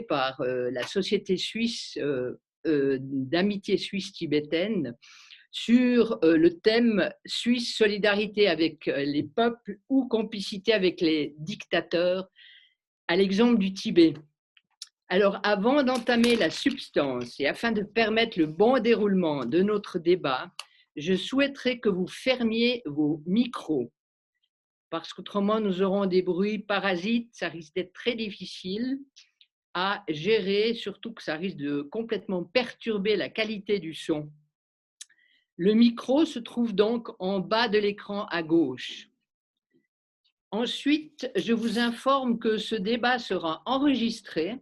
par la société suisse d'amitié suisse-tibétaine sur le thème Suisse, solidarité avec les peuples ou complicité avec les dictateurs, à l'exemple du Tibet. Alors, avant d'entamer la substance et afin de permettre le bon déroulement de notre débat, je souhaiterais que vous fermiez vos micros, parce qu'autrement nous aurons des bruits parasites, ça risque d'être très difficile à gérer, surtout que ça risque de complètement perturber la qualité du son. Le micro se trouve donc en bas de l'écran à gauche. Ensuite, je vous informe que ce débat sera enregistré,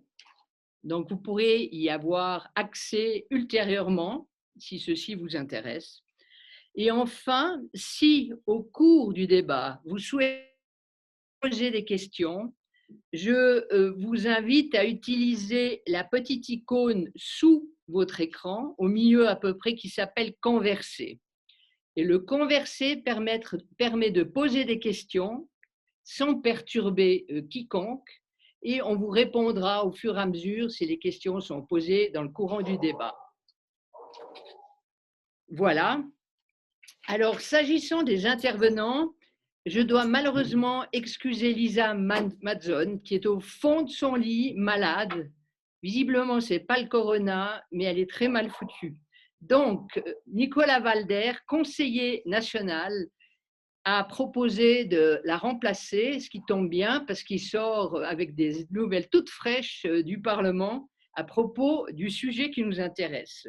donc vous pourrez y avoir accès ultérieurement si ceci vous intéresse. Et enfin, si au cours du débat, vous souhaitez poser des questions, je vous invite à utiliser la petite icône sous votre écran, au milieu à peu près, qui s'appelle Converser. Et le Converser permet de poser des questions sans perturber quiconque, et on vous répondra au fur et à mesure si les questions sont posées dans le courant du débat. Voilà. Alors, s'agissant des intervenants, je dois malheureusement excuser Lisa Mazzon, qui est au fond de son lit, malade. Visiblement, ce n'est pas le corona, mais elle est très mal foutue. Donc, Nicolas Valder, conseiller national, a proposé de la remplacer, ce qui tombe bien parce qu'il sort avec des nouvelles toutes fraîches du Parlement à propos du sujet qui nous intéresse.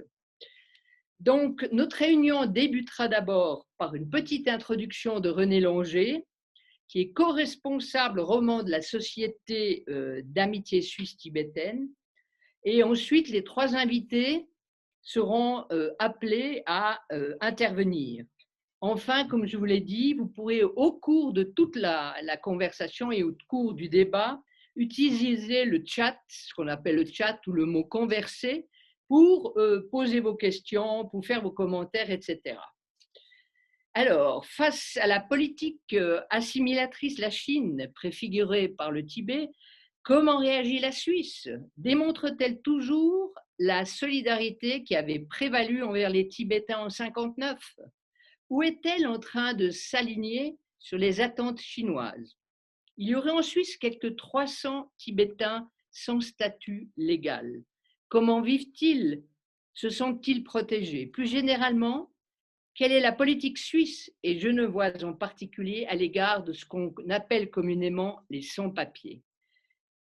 Donc, notre réunion débutera d'abord par une petite introduction de René Longer, qui est co-responsable roman de la Société d'amitié suisse-tibétaine. Et ensuite, les trois invités seront appelés à intervenir. Enfin, comme je vous l'ai dit, vous pourrez au cours de toute la conversation et au cours du débat utiliser le chat, ce qu'on appelle le chat ou le mot converser, pour poser vos questions, pour faire vos commentaires, etc. Alors, face à la politique assimilatrice de la Chine, préfigurée par le Tibet, comment réagit la Suisse? Démontre-t-elle toujours la solidarité qui avait prévalu envers les Tibétains en 1959? Ou est-elle en train de s'aligner sur les attentes chinoises? Il y aurait en Suisse quelques 300 Tibétains sans statut légal. Comment vivent-ils? Se sentent-ils protégés? Plus généralement, quelle est la politique suisse et genevoise en particulier à l'égard de ce qu'on appelle communément les sans-papiers?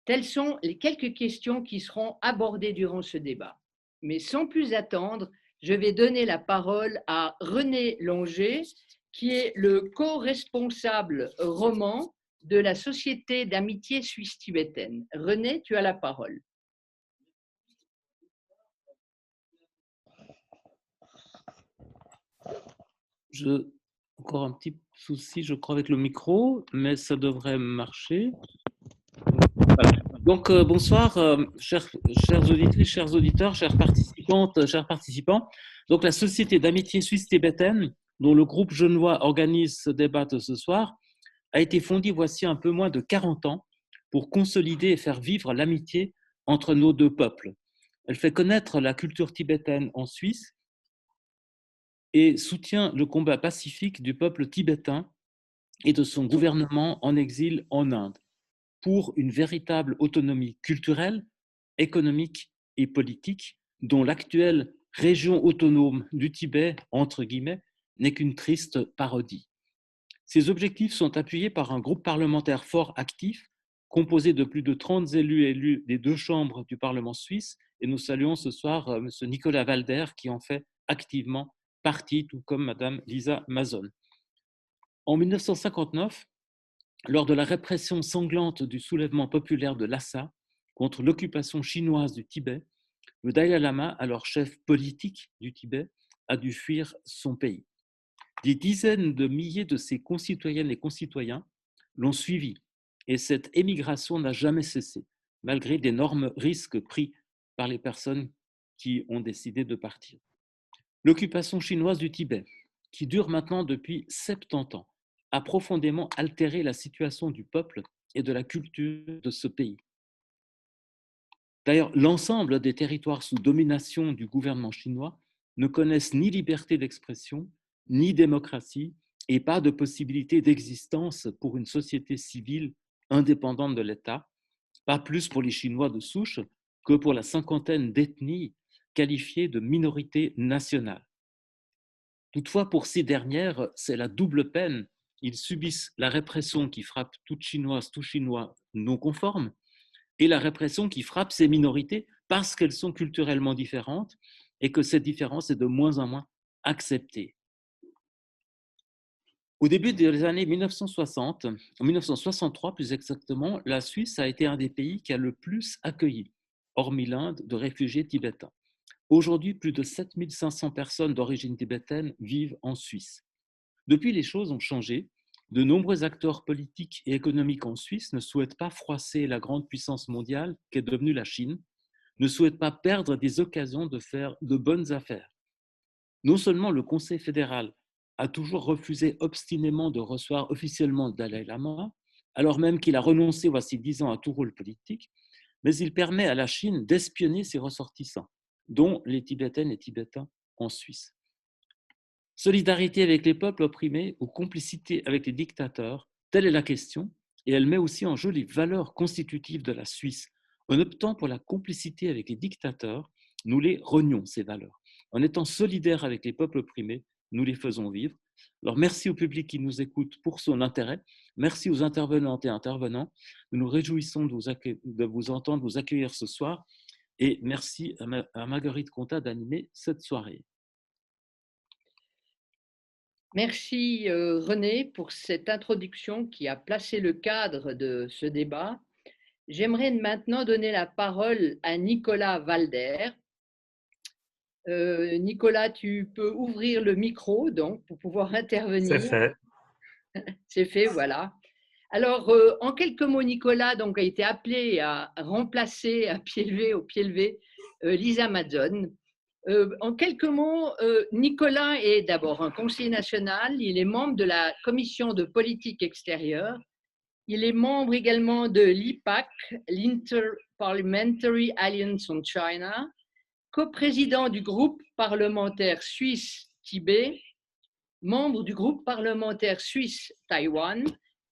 Telles sont les quelques questions qui seront abordées durant ce débat. Mais sans plus attendre, je vais donner la parole à René Longer, qui est le co-responsable roman de la Société d'amitié suisse-tibétaine. René, tu as la parole. Encore un petit souci, je crois, avec le micro, mais ça devrait marcher. Voilà. Donc, bonsoir, chers auditrices, chers auditeurs, chères participantes, chers participants. Donc, la Société d'amitié suisse-tibétaine, dont le groupe genevois organise ce débat de ce soir, a été fondée voici un peu moins de 40 ans pour consolider et faire vivre l'amitié entre nos deux peuples. Elle fait connaître la culture tibétaine en Suisse et soutient le combat pacifique du peuple tibétain et de son gouvernement en exil en Inde pour une véritable autonomie culturelle, économique et politique dont l'actuelle région autonome du Tibet, entre guillemets, n'est qu'une triste parodie. Ces objectifs sont appuyés par un groupe parlementaire fort actif, composé de plus de 30 élus des deux chambres du Parlement suisse, et nous saluons ce soir M. Nicolas Valder qui en fait activement partie, tout comme Mme Lisa Mazzon. En 1959, lors de la répression sanglante du soulèvement populaire de Lhasa contre l'occupation chinoise du Tibet, le Dalai Lama, alors chef politique du Tibet, a dû fuir son pays. Des dizaines de milliers de ses concitoyennes et concitoyens l'ont suivi et cette émigration n'a jamais cessé, malgré d'énormes risques pris par les personnes qui ont décidé de partir. L'occupation chinoise du Tibet, qui dure maintenant depuis 70 ans, a profondément altéré la situation du peuple et de la culture de ce pays. D'ailleurs, l'ensemble des territoires sous domination du gouvernement chinois ne connaissent ni liberté d'expression, ni démocratie, et pas de possibilité d'existence pour une société civile indépendante de l'État, pas plus pour les Chinois de souche que pour la cinquantaine d'ethnies qualifiées de minorités nationales. Toutefois, pour ces dernières, c'est la double peine. Ils subissent la répression qui frappe toute Chinoise, tout Chinois non conforme, et la répression qui frappe ces minorités parce qu'elles sont culturellement différentes et que cette différence est de moins en moins acceptée. Au début des années 1960, en 1963 plus exactement, la Suisse a été un des pays qui a le plus accueilli, hormis l'Inde, de réfugiés tibétains. Aujourd'hui, plus de 7500 personnes d'origine tibétaine vivent en Suisse. Depuis, les choses ont changé. De nombreux acteurs politiques et économiques en Suisse ne souhaitent pas froisser la grande puissance mondiale qu'est devenue la Chine, ne souhaitent pas perdre des occasions de faire de bonnes affaires. Non seulement le Conseil fédéral a toujours refusé obstinément de recevoir officiellement le Dalai Lama, alors même qu'il a renoncé voici 10 ans à tout rôle politique, mais il permet à la Chine d'espionner ses ressortissants, dont les Tibétaines et Tibétains en Suisse. Solidarité avec les peuples opprimés ou complicité avec les dictateurs, telle est la question, et elle met aussi en jeu les valeurs constitutives de la Suisse. En optant pour la complicité avec les dictateurs, nous les renions, ces valeurs. En étant solidaires avec les peuples opprimés, nous les faisons vivre. Alors merci au public qui nous écoute pour son intérêt. Merci aux intervenantes et intervenants. Nous nous réjouissons de vous entendre, vous accueillir ce soir. Et merci à Marguerite Contat d'animer cette soirée. Merci René pour cette introduction qui a placé le cadre de ce débat. J'aimerais maintenant donner la parole à Nicolas Valder. Nicolas, tu peux ouvrir le micro donc pour pouvoir intervenir. C'est fait. C'est fait, voilà. Alors, en quelques mots, Nicolas donc, a été appelé à remplacer à pied levé, au pied levé, Lisa Mazzone. En quelques mots, Nicolas est d'abord un conseiller national, il est membre de la commission de politique extérieure, il est membre également de l'IPAC, l'Inter-Parliamentary Alliance on China, coprésident du groupe parlementaire Suisse-Tibet, membre du groupe parlementaire Suisse-Taïwan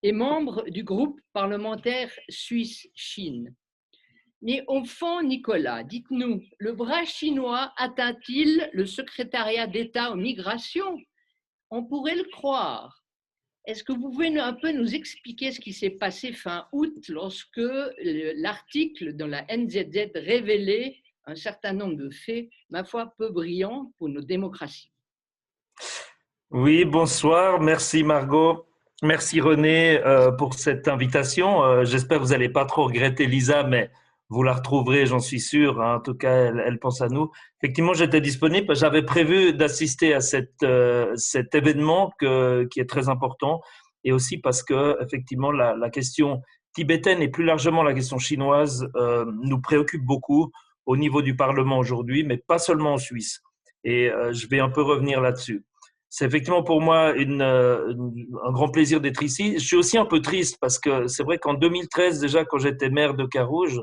et membre du groupe parlementaire Suisse-Chine. Mais au fond, Nicolas, dites-nous, le bras chinois atteint-il le secrétariat d'État aux migrations? On pourrait le croire. Est-ce que vous pouvez un peu nous expliquer ce qui s'est passé fin août lorsque l'article dans la NZZ révélait un certain nombre de faits, ma foi, peu brillants pour nos démocraties? Oui, bonsoir. Merci Margot. Merci René pour cette invitation. J'espère que vous n'allez pas trop regretter Lisa, mais vous la retrouverez, j'en suis sûr. En tout cas, elle pense à nous. Effectivement, j'étais disponible. J'avais prévu d'assister à cet événement qui est très important, et aussi parce que effectivement la question tibétaine et plus largement la question chinoise nous préoccupe beaucoup au niveau du Parlement aujourd'hui, mais pas seulement en Suisse. Et je vais un peu revenir là-dessus. C'est effectivement pour moi un grand plaisir d'être ici. Je suis aussi un peu triste parce que c'est vrai qu'en 2013, déjà, quand j'étais maire de Carouge,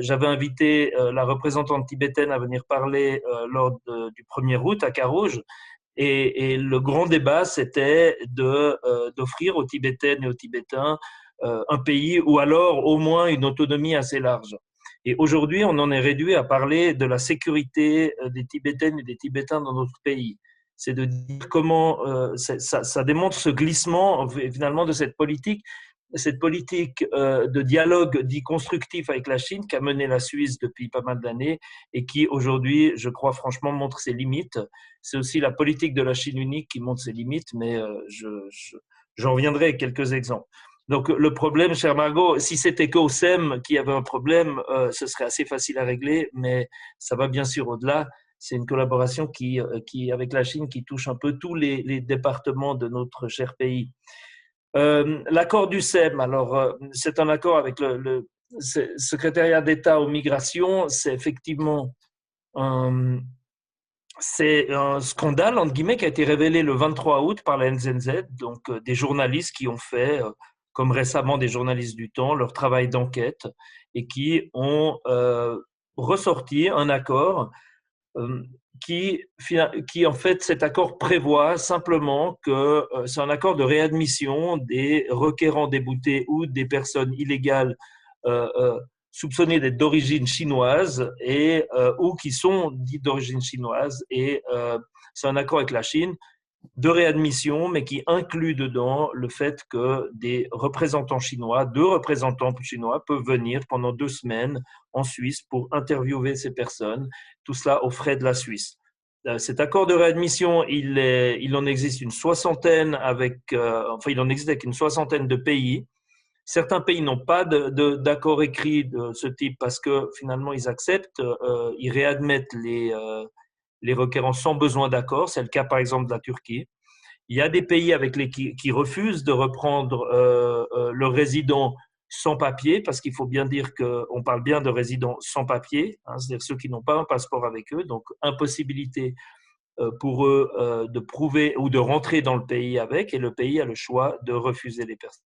j'avais invité la représentante tibétaine à venir parler lors du 1er août à Carouge. Et le grand débat, c'était d'offrir aux Tibétaines et aux Tibétains un pays ou alors au moins une autonomie assez large. Et aujourd'hui, on en est réduit à parler de la sécurité des Tibétaines et des Tibétains dans notre pays. C'est de dire comment ça démontre ce glissement finalement de cette politique de dialogue dit constructif avec la Chine qu'a mené la Suisse depuis pas mal d'années et qui aujourd'hui, je crois franchement, montre ses limites. C'est aussi la politique de la Chine unique qui montre ses limites, mais j'en reviendrai avec quelques exemples. Donc le problème, chère Margot, si c'était qu'au SEM qui avait un problème, ce serait assez facile à régler, mais ça va bien sûr au-delà. C'est une collaboration qui, avec la Chine qui touche un peu tous les départements de notre cher pays. L'accord du SEM, alors c'est un accord avec le secrétariat d'État aux migrations. C'est effectivement c'est un scandale, entre guillemets, qui a été révélé le 23 août par la NZZ, donc des journalistes qui ont fait, comme récemment des journalistes du Temps, leur travail d'enquête et qui ont ressorti un accord qui, en fait, cet accord prévoit simplement que c'est un accord de réadmission des requérants déboutés ou des personnes illégales soupçonnées d'être d'origine chinoise et, ou qui sont dites d'origine chinoise. Et c'est un accord avec la Chine de réadmission, mais qui inclut dedans le fait que des représentants chinois, 2 représentants chinois peuvent venir pendant 2 semaines en Suisse pour interviewer ces personnes, tout cela aux frais de la Suisse. Cet accord de réadmission, il en existe une soixantaine il en existe avec une soixantaine de pays. Certains pays n'ont pas d'accord écrit de ce type parce que finalement ils acceptent, ils réadmettent les requérants sans besoin d'accord. C'est le cas, par exemple, de la Turquie. Il y a des pays qui refusent de reprendre leurs résidents sans papier, parce qu'il faut bien dire qu'on parle bien de résidents sans papier, hein, c'est-à-dire ceux qui n'ont pas un passeport avec eux, donc impossibilité pour eux de prouver ou de rentrer dans le pays avec, et le pays a le choix de refuser les personnes.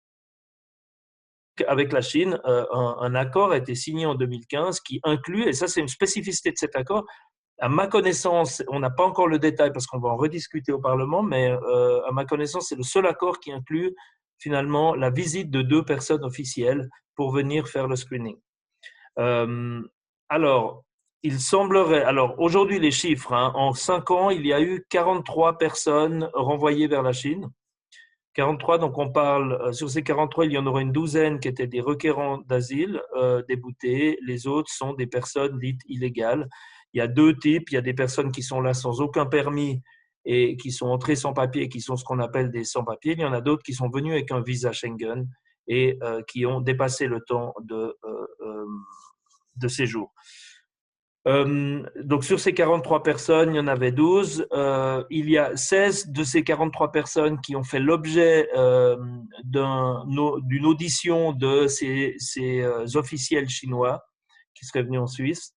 Avec la Chine, un accord a été signé en 2015 qui inclut, et ça c'est une spécificité de cet accord, à ma connaissance, on n'a pas encore le détail parce qu'on va en rediscuter au Parlement, mais à ma connaissance, c'est le seul accord qui inclut finalement la visite de 2 personnes officielles pour venir faire le screening. Alors, il semblerait, alors aujourd'hui les chiffres, hein, en 5 ans, il y a eu 43 personnes renvoyées vers la Chine. 43, donc on parle, sur ces 43, il y en aura une douzaine qui étaient des requérants d'asile déboutés, les autres sont des personnes dites illégales. Il y a 2 types, il y a des personnes qui sont là sans aucun permis et qui sont entrées sans papier, qui sont ce qu'on appelle des sans-papiers. Il y en a d'autres qui sont venus avec un visa Schengen et qui ont dépassé le temps de séjour. Donc sur ces 43 personnes, il y en avait 12. Il y a 16 de ces 43 personnes qui ont fait l'objet d'une audition de ces officiels chinois qui seraient venus en Suisse.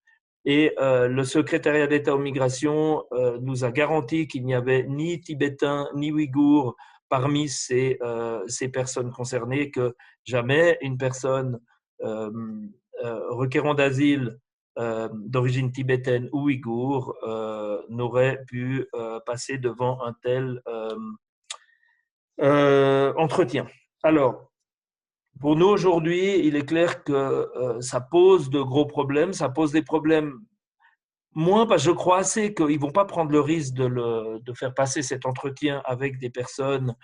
Et le secrétariat d'État aux migrations nous a garanti qu'il n'y avait ni Tibétains ni Ouïghours parmi ces personnes concernées, que jamais une personne requérant d'asile d'origine tibétaine ou ouïghour n'aurait pu passer devant un tel entretien. Alors, pour nous aujourd'hui, il est clair que ça pose de gros problèmes. Ça pose des problèmes moins parce que je crois assez qu'ils ne vont pas prendre le risque de faire passer cet entretien avec des personnes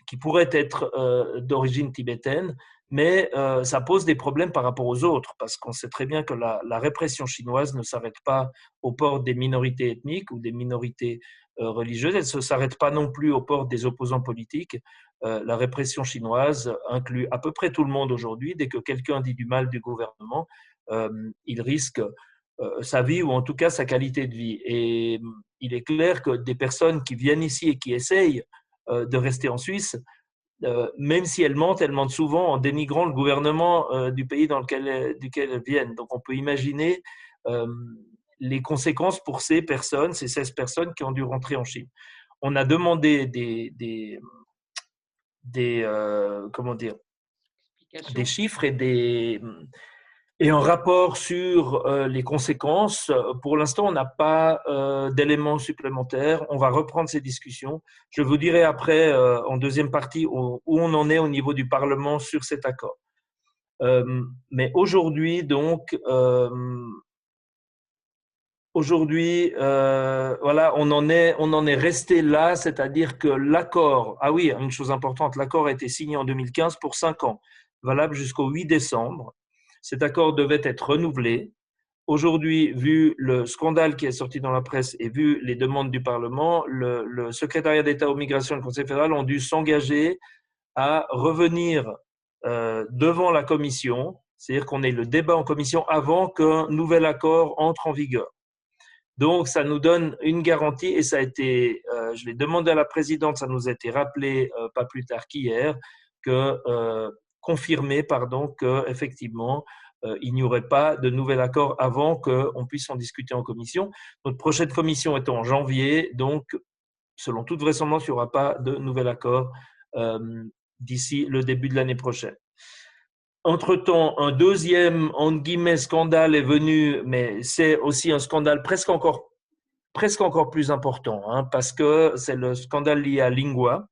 qui pourraient être d'origine tibétaine, mais ça pose des problèmes par rapport aux autres, parce qu'on sait très bien que la répression chinoise ne s'arrête pas aux portes des minorités ethniques ou des minorités religieuses, elle ne s'arrête pas non plus aux portes des opposants politiques. La répression chinoise inclut à peu près tout le monde aujourd'hui. Dès que quelqu'un dit du mal du gouvernement, il risque sa vie ou en tout cas sa qualité de vie. Et il est clair que des personnes qui viennent ici et qui essayent de rester en Suisse, même si elles mentent souvent en dénigrant le gouvernement du pays duquel elles viennent. Donc on peut imaginer les conséquences pour ces 16 personnes qui ont dû rentrer en Chine. On a demandé des chiffres et un rapport sur les conséquences. Pour l'instant, on n'a pas d'éléments supplémentaires. On va reprendre ces discussions. Je vous dirai après, en deuxième partie, où on en est au niveau du Parlement sur cet accord. Mais aujourd'hui, donc, voilà, on en est resté là, c'est-à-dire que l'accord, ah oui, une chose importante, l'accord a été signé en 2015 pour 5 ans, valable jusqu'au 8 décembre. Cet accord devait être renouvelé. Aujourd'hui, vu le scandale qui est sorti dans la presse et vu les demandes du Parlement, le secrétariat d'État aux migrations et le Conseil fédéral ont dû s'engager à revenir devant la commission, c'est-à-dire qu'on ait le débat en commission avant qu'un nouvel accord entre en vigueur. Donc, ça nous donne une garantie et ça a été, je l'ai demandé à la présidente, ça nous a été rappelé pas plus tard qu'hier, confirmé qu'effectivement, il n'y aurait pas de nouvel accord avant qu'on puisse en discuter en commission. Notre prochaine commission est en janvier, donc selon toute vraisemblance, il n'y aura pas de nouvel accord d'ici le début de l'année prochaine. Entre-temps, un deuxième, entre guillemets, scandale est venu, mais c'est aussi un scandale presque encore plus important, hein, parce que c'est le scandale lié à Lingua,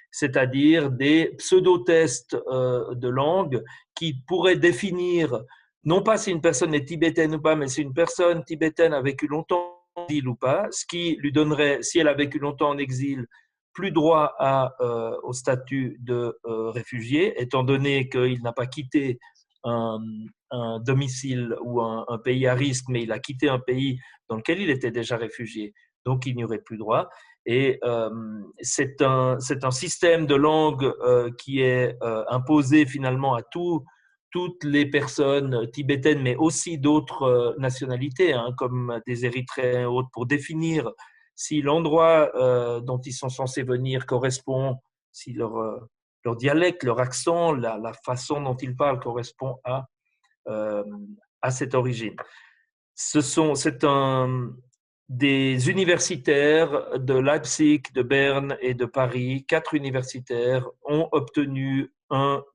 c'est-à-dire des pseudo-tests de langue qui pourraient définir, non pas si une personne est tibétaine ou pas, mais si une personne tibétaine a vécu longtemps en exil ou pas, ce qui lui donnerait, si elle a vécu longtemps en exil, plus droit au statut de réfugié, étant donné qu'il n'a pas quitté un, un domicile ou un pays à risque, mais il a quitté un pays dans lequel il était déjà réfugié, donc il n'y aurait plus droit. Et c'est un système de langue qui est imposé finalement à toutes les personnes tibétaines, mais aussi d'autres nationalités, hein, comme des Érythréens et autres, pour définir si l'endroit dont ils sont censés venir correspond, si leur dialecte, leur accent, la façon dont ils parlent correspond à cette origine. C'est des universitaires de Leipzig, de Berne et de Paris, 4 universitaires ont obtenu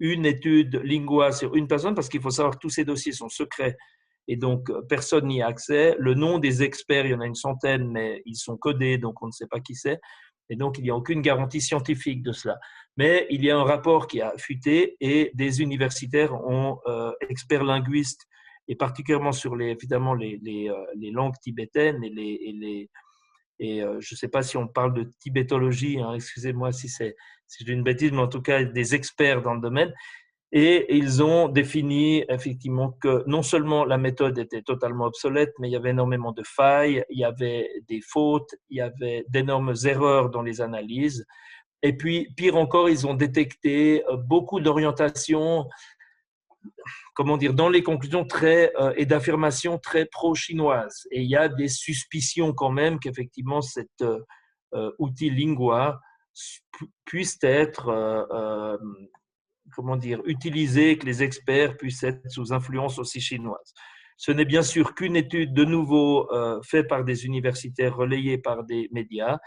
une étude lingua sur une personne, parce qu'il faut savoir que tous ces dossiers sont secrets et donc personne n'y a accès. Le nom des experts, il y en a une centaine, mais ils sont codés, donc on ne sait pas qui c'est. Et donc, il n'y a aucune garantie scientifique de cela. Mais il y a un rapport qui a fuité et des universitaires experts linguistes, et particulièrement sur évidemment les langues tibétaines et je ne sais pas si on parle de tibétologie, hein, excusez-moi si je dis une bêtise, mais en tout cas des experts dans le domaine. Et ils ont défini effectivement que non seulement la méthode était totalement obsolète, mais il y avait énormément de failles, il y avait des fautes, il y avait d'énormes erreurs dans les analyses. Et puis, pire encore, ils ont détecté beaucoup d'orientations, comment dire, dans les conclusions et d'affirmations très pro-chinoises. Et il y a des suspicions quand même qu'effectivement cet outil Lingua puisse être comment dire, utilisé, que les experts puissent être sous influence aussi chinoise. Ce n'est bien sûr qu'une étude de nouveau faite par des universitaires, relayée par des médias.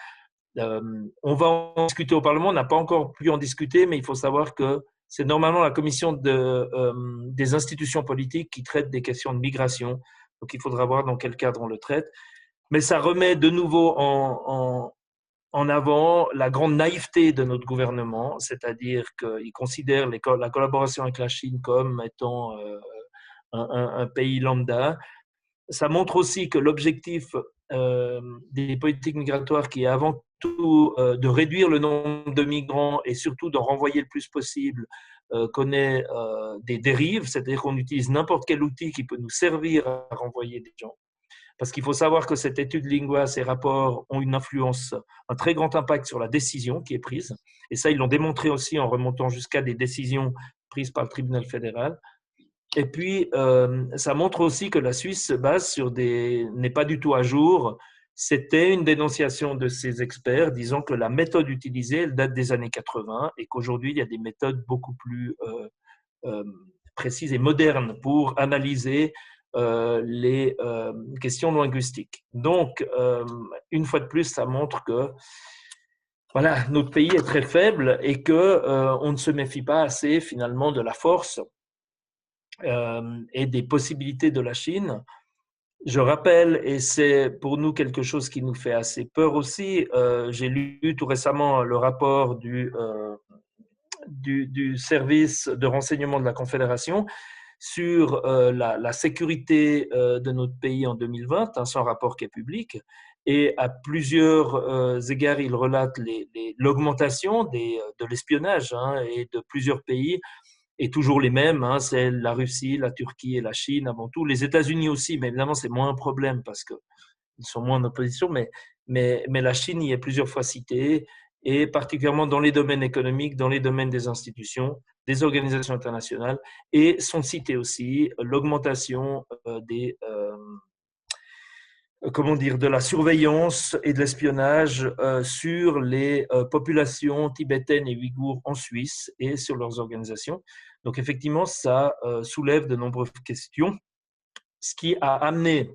On va en discuter au Parlement, on n'a pas encore pu en discuter, mais il faut savoir que c'est normalement la commission des institutions politiques qui traite des questions de migration. Donc il faudra voir dans quel cadre on le traite. Mais ça remet de nouveau en avant la grande naïveté de notre gouvernement, c'est-à-dire qu'il considère la collaboration avec la Chine comme étant un pays lambda. Ça montre aussi que l'objectif des politiques migratoires, qui est avant tout de réduire le nombre de migrants et surtout d'en renvoyer le plus possible, connaît des dérives, c'est-à-dire qu'on utilise n'importe quel outil qui peut nous servir à renvoyer des gens. Parce qu'il faut savoir que cette étude Lingua, ces rapports ont une influence, un très grand impact sur la décision qui est prise. Et ça, ils l'ont démontré aussi en remontant jusqu'à des décisions prises par le tribunal fédéral. Et puis, ça montre aussi que la Suisse se base n'est pas du tout à jour. C'était une dénonciation de ces experts disant que la méthode utilisée, elle date des années 80 et qu'aujourd'hui, il y a des méthodes beaucoup plus précises et modernes pour analyser les questions linguistiques. Donc, une fois de plus, ça montre que voilà, notre pays est très faible et qu'on ne se méfie pas assez finalement de la force et des possibilités de la Chine. Je rappelle, et c'est pour nous quelque chose qui nous fait assez peur aussi, j'ai lu tout récemment le rapport du service de renseignement de la Confédération sur la sécurité de notre pays en 2020, hein, c'est un rapport qui est public, et à plusieurs égards, il relate l'augmentation de l'espionnage hein, et de plusieurs pays, et toujours les mêmes, hein, c'est la Russie, la Turquie et la Chine avant tout, les États-Unis aussi, mais évidemment c'est moins un problème parce qu'ils sont moins en opposition, mais la Chine y est plusieurs fois citée, et particulièrement dans les domaines économiques, dans les domaines des institutions, des organisations internationales, et sont cités aussi l'augmentation de la surveillance et de l'espionnage sur les populations tibétaines et ouïghours en Suisse et sur leurs organisations. Donc effectivement, ça soulève de nombreuses questions, ce qui a amené,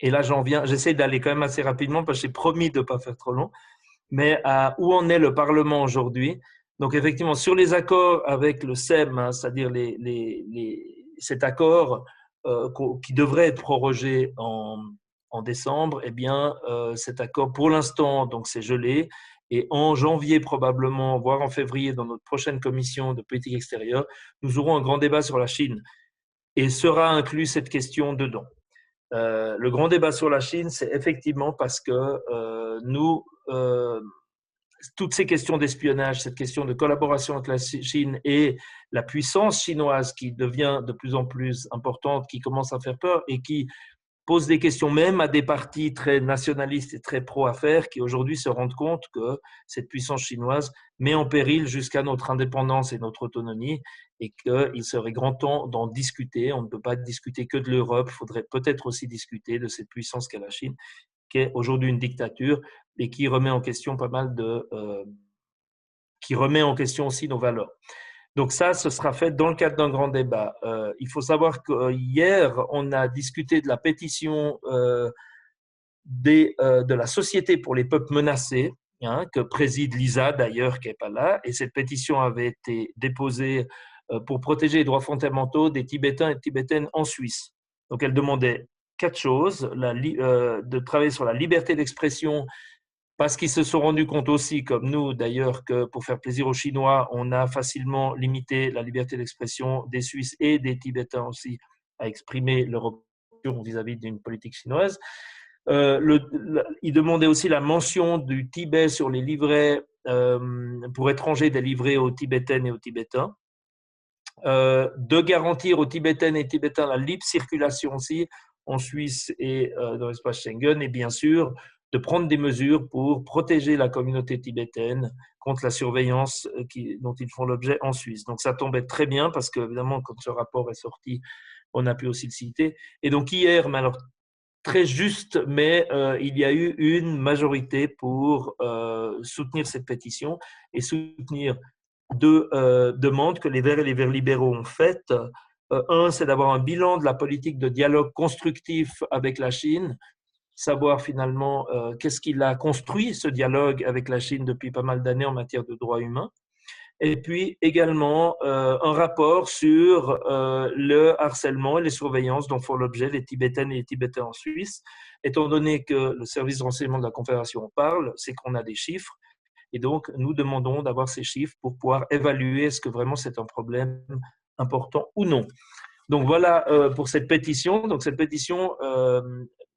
et là j'essaie d'aller quand même assez rapidement parce que j'ai promis de ne pas faire trop long, mais où en est le Parlement aujourd'hui? Donc, effectivement, sur les accords avec le SEM, hein, c'est-à-dire cet accord qui devrait être prorogé en décembre, eh bien, cet accord, pour l'instant, donc c'est gelé. Et en janvier, probablement, voire en février, dans notre prochaine commission de politique extérieure, nous aurons un grand débat sur la Chine. Et sera inclus cette question dedans. Le grand débat sur la Chine, c'est effectivement parce que toutes ces questions d'espionnage, cette question de collaboration avec la Chine et la puissance chinoise qui devient de plus en plus importante, qui commence à faire peur et qui pose des questions même à des partis très nationalistes et très pro-affaires qui aujourd'hui se rendent compte que cette puissance chinoise met en péril jusqu'à notre indépendance et notre autonomie et qu'il serait grand temps d'en discuter. On ne peut pas discuter que de l'Europe, il faudrait peut-être aussi discuter de cette puissance qu'est la Chine, qui est aujourd'hui une dictature et qui remet en question pas mal qui remet en question aussi nos valeurs. Donc ça, ce sera fait dans le cadre d'un grand débat. Il faut savoir que hier, on a discuté de la pétition de la Société pour les peuples menacés, hein, que préside Lisa d'ailleurs, qui n'est pas là. Et cette pétition avait été déposée pour protéger les droits fondamentaux des Tibétains et Tibétaines en Suisse. Donc elle demandait 4 choses, de travailler sur la liberté d'expression, parce qu'ils se sont rendus compte aussi, comme nous d'ailleurs, que pour faire plaisir aux Chinois, on a facilement limité la liberté d'expression des Suisses et des Tibétains aussi à exprimer leur opinion vis-à-vis d'une politique chinoise. Ils demandaient aussi la mention du Tibet sur les livrets pour étrangers délivrés aux Tibétaines et aux Tibétains. De garantir aux Tibétaines et Tibétains la libre circulation aussi en Suisse et dans l'espace Schengen, et bien sûr de prendre des mesures pour protéger la communauté tibétaine contre la surveillance dont ils font l'objet en Suisse. Donc ça tombait très bien parce que évidemment quand ce rapport est sorti, on a pu aussi le citer. Et donc hier, mais alors très juste, mais il y a eu une majorité pour soutenir cette pétition et soutenir 2 demandes que les Verts et les Verts libéraux ont faites. Un, c'est d'avoir un bilan de la politique de dialogue constructif avec la Chine, savoir finalement qu'est-ce qu'il a construit, ce dialogue avec la Chine depuis pas mal d'années en matière de droits humains. Et puis également un rapport sur le harcèlement et les surveillances dont font l'objet les Tibétaines et les Tibétains en Suisse. Étant donné que le service de renseignement de la Confédération en parle, c'est qu'on a des chiffres. Et donc, nous demandons d'avoir ces chiffres pour pouvoir évaluer est-ce que vraiment c'est un problème important ou non. Donc voilà pour cette pétition. Donc cette pétition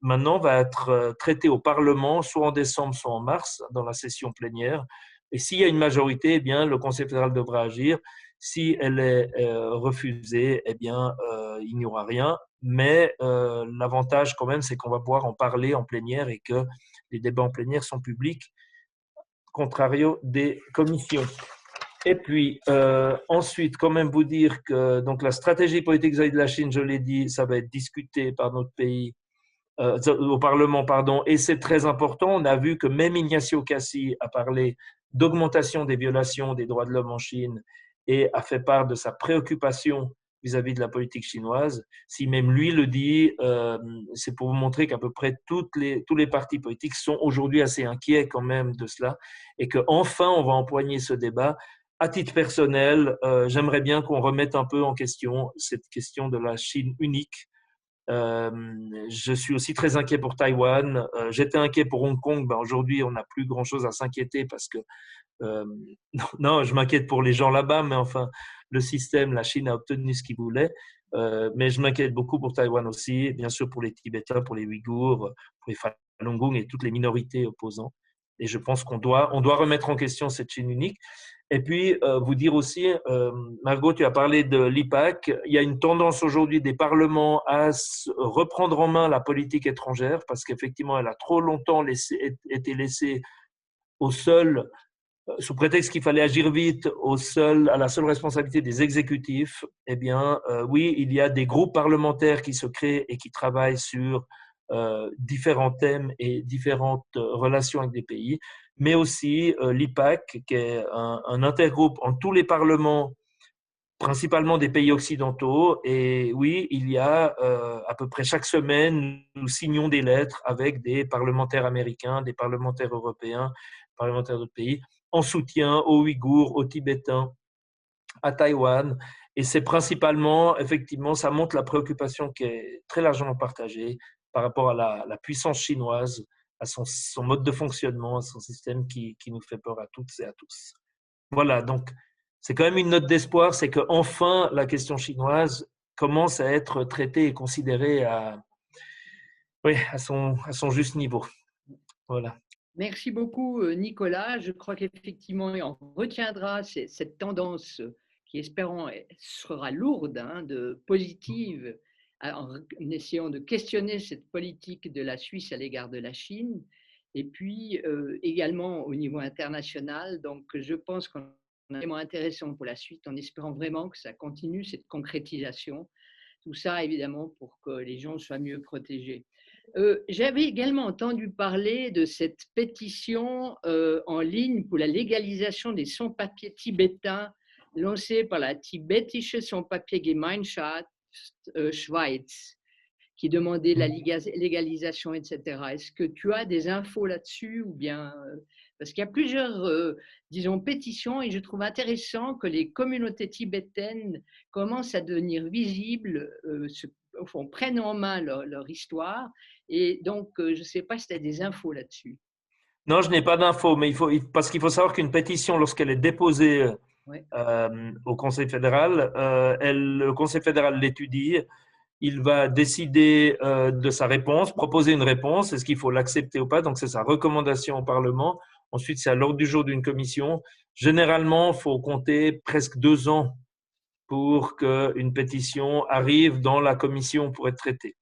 maintenant va être traitée au Parlement, soit en décembre, soit en mars, dans la session plénière. Et s'il y a une majorité, eh bien, le Conseil fédéral devra agir. Si elle est refusée, eh bien, il n'y aura rien. Mais l'avantage quand même, c'est qu'on va pouvoir en parler en plénière et que les débats en plénière sont publics, contrario des commissions. Et puis, ensuite, quand même vous dire que donc, la stratégie politique vis-à-vis de la Chine, je l'ai dit, ça va être discuté par notre pays, au Parlement, pardon, et c'est très important. On a vu que même Ignacio Cassi a parlé d'augmentation des violations des droits de l'homme en Chine et a fait part de sa préoccupation vis-à-vis de la politique chinoise. Si même lui le dit, c'est pour vous montrer qu'à peu près tous les partis politiques sont aujourd'hui assez inquiets quand même de cela et qu'enfin on va empoigner ce débat. À titre personnel, j'aimerais bien qu'on remette un peu en question cette question de la Chine unique. Je suis aussi très inquiet pour Taïwan. J'étais inquiet pour Hong Kong. Ben aujourd'hui, on n'a plus grand-chose à s'inquiéter parce que non, je m'inquiète pour les gens là-bas, mais enfin, le système, la Chine a obtenu ce qu'il voulait. Mais je m'inquiète beaucoup pour Taïwan aussi, bien sûr pour les Tibétains, pour les Ouïghours, pour les Falun Gong et toutes les minorités opposantes. Et je pense qu'on doit remettre en question cette Chine unique. Et puis, vous dire aussi, Margot, tu as parlé de l'IPAC. Il y a une tendance aujourd'hui des parlements à reprendre en main la politique étrangère parce qu'effectivement, elle a trop longtemps été laissée au seul, sous prétexte qu'il fallait agir vite, à la seule responsabilité des exécutifs. Eh bien, oui, il y a des groupes parlementaires qui se créent et qui travaillent sur différents thèmes et différentes relations avec des pays, mais aussi l'IPAC, qui est un intergroupe en tous les parlements, principalement des pays occidentaux. Et oui, il y a à peu près chaque semaine, nous signons des lettres avec des parlementaires américains, des parlementaires européens, parlementaires d'autres pays, en soutien aux Ouïghours, aux Tibétains, à Taïwan. Et c'est principalement, effectivement, ça montre la préoccupation qui est très largement partagée par rapport à la puissance chinoise, à son mode de fonctionnement, à son système qui nous fait peur à toutes et à tous. Voilà, donc c'est quand même une note d'espoir, c'est qu'enfin la question chinoise commence à être traitée et considérée à son juste niveau. Voilà. Merci beaucoup, Nicolas. Je crois qu'effectivement, on retiendra cette tendance qui, espérons, sera lourde, de positive, en essayant de questionner cette politique de la Suisse à l'égard de la Chine, et puis également au niveau international. Donc, je pense qu'on a un élément intéressant pour la suite, en espérant vraiment que ça continue, cette concrétisation. Tout ça, évidemment, pour que les gens soient mieux protégés. J'avais également entendu parler de cette pétition en ligne pour la légalisation des sans-papiers tibétains lancée par la Tibetische Sans-Papier-Gemeinschaft Schweiz, qui demandait la légalisation, etc. Est-ce que tu as des infos là-dessus ou bien parce qu'il y a plusieurs, disons, pétitions et je trouve intéressant que les communautés tibétaines commencent à devenir visibles, prennent en main leur histoire. Et donc, je ne sais pas si tu as des infos là-dessus. Non, je n'ai pas d'infos, mais parce qu'il faut savoir qu'une pétition, lorsqu'elle est déposée au Conseil fédéral, le Conseil fédéral l'étudie, il va décider de sa réponse, proposer une réponse, est-ce qu'il faut l'accepter ou pas, donc c'est sa recommandation au Parlement. Ensuite, c'est à l'ordre du jour d'une commission. Généralement, il faut compter presque 2 ans pour qu'une pétition arrive dans la commission pour être traitée.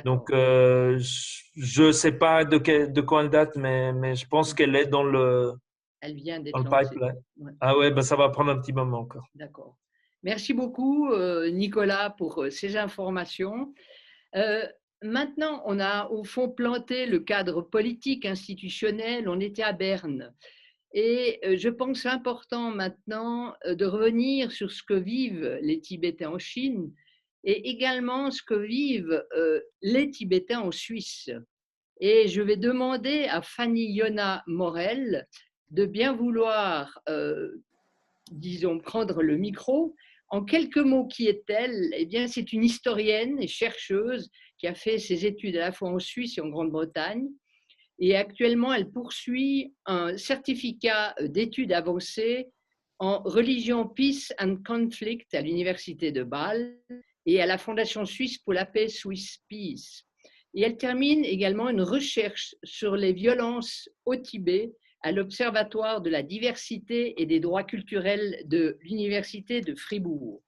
Donc, je ne sais pas de quand elle date, mais je pense qu'elle est dans le pipeline. Ouais. Ah ouais, ben ça va prendre un petit moment encore. D'accord. Merci beaucoup, Nicolas, pour ces informations. Maintenant, on a au fond planté le cadre politique, institutionnel. On était à Berne. Et je pense important maintenant de revenir sur ce que vivent les Tibétains en Chine et également ce que vivent les Tibétains en Suisse. Et je vais demander à Fanny Yona Morel de bien vouloir, disons, prendre le micro. En quelques mots, qui est-elle? Eh bien, c'est une historienne et chercheuse qui a fait ses études à la fois en Suisse et en Grande-Bretagne. Et actuellement, elle poursuit un certificat d'études avancées en religion, peace and conflict à l'université de Bâle et à la Fondation suisse pour la paix, Swiss Peace. Et elle termine également une recherche sur les violences au Tibet à l'Observatoire de la diversité et des droits culturels de l'Université de Fribourg.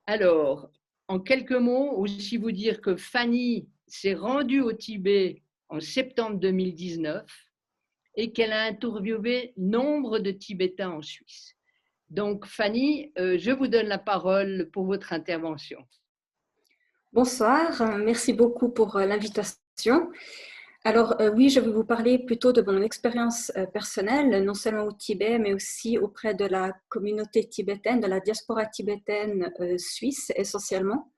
Alors, en quelques mots, aussi vous dire que Fanny s'est rendue au Tibet en septembre 2019 et qu'elle a interviewé nombre de Tibétains en Suisse. Donc, Fanny, je vous donne la parole pour votre intervention. Bonsoir, merci beaucoup pour l'invitation. Alors oui, je vais vous parler plutôt de mon expérience personnelle, non seulement au Tibet, mais aussi auprès de la communauté tibétaine, de la diaspora tibétaine suisse essentiellement.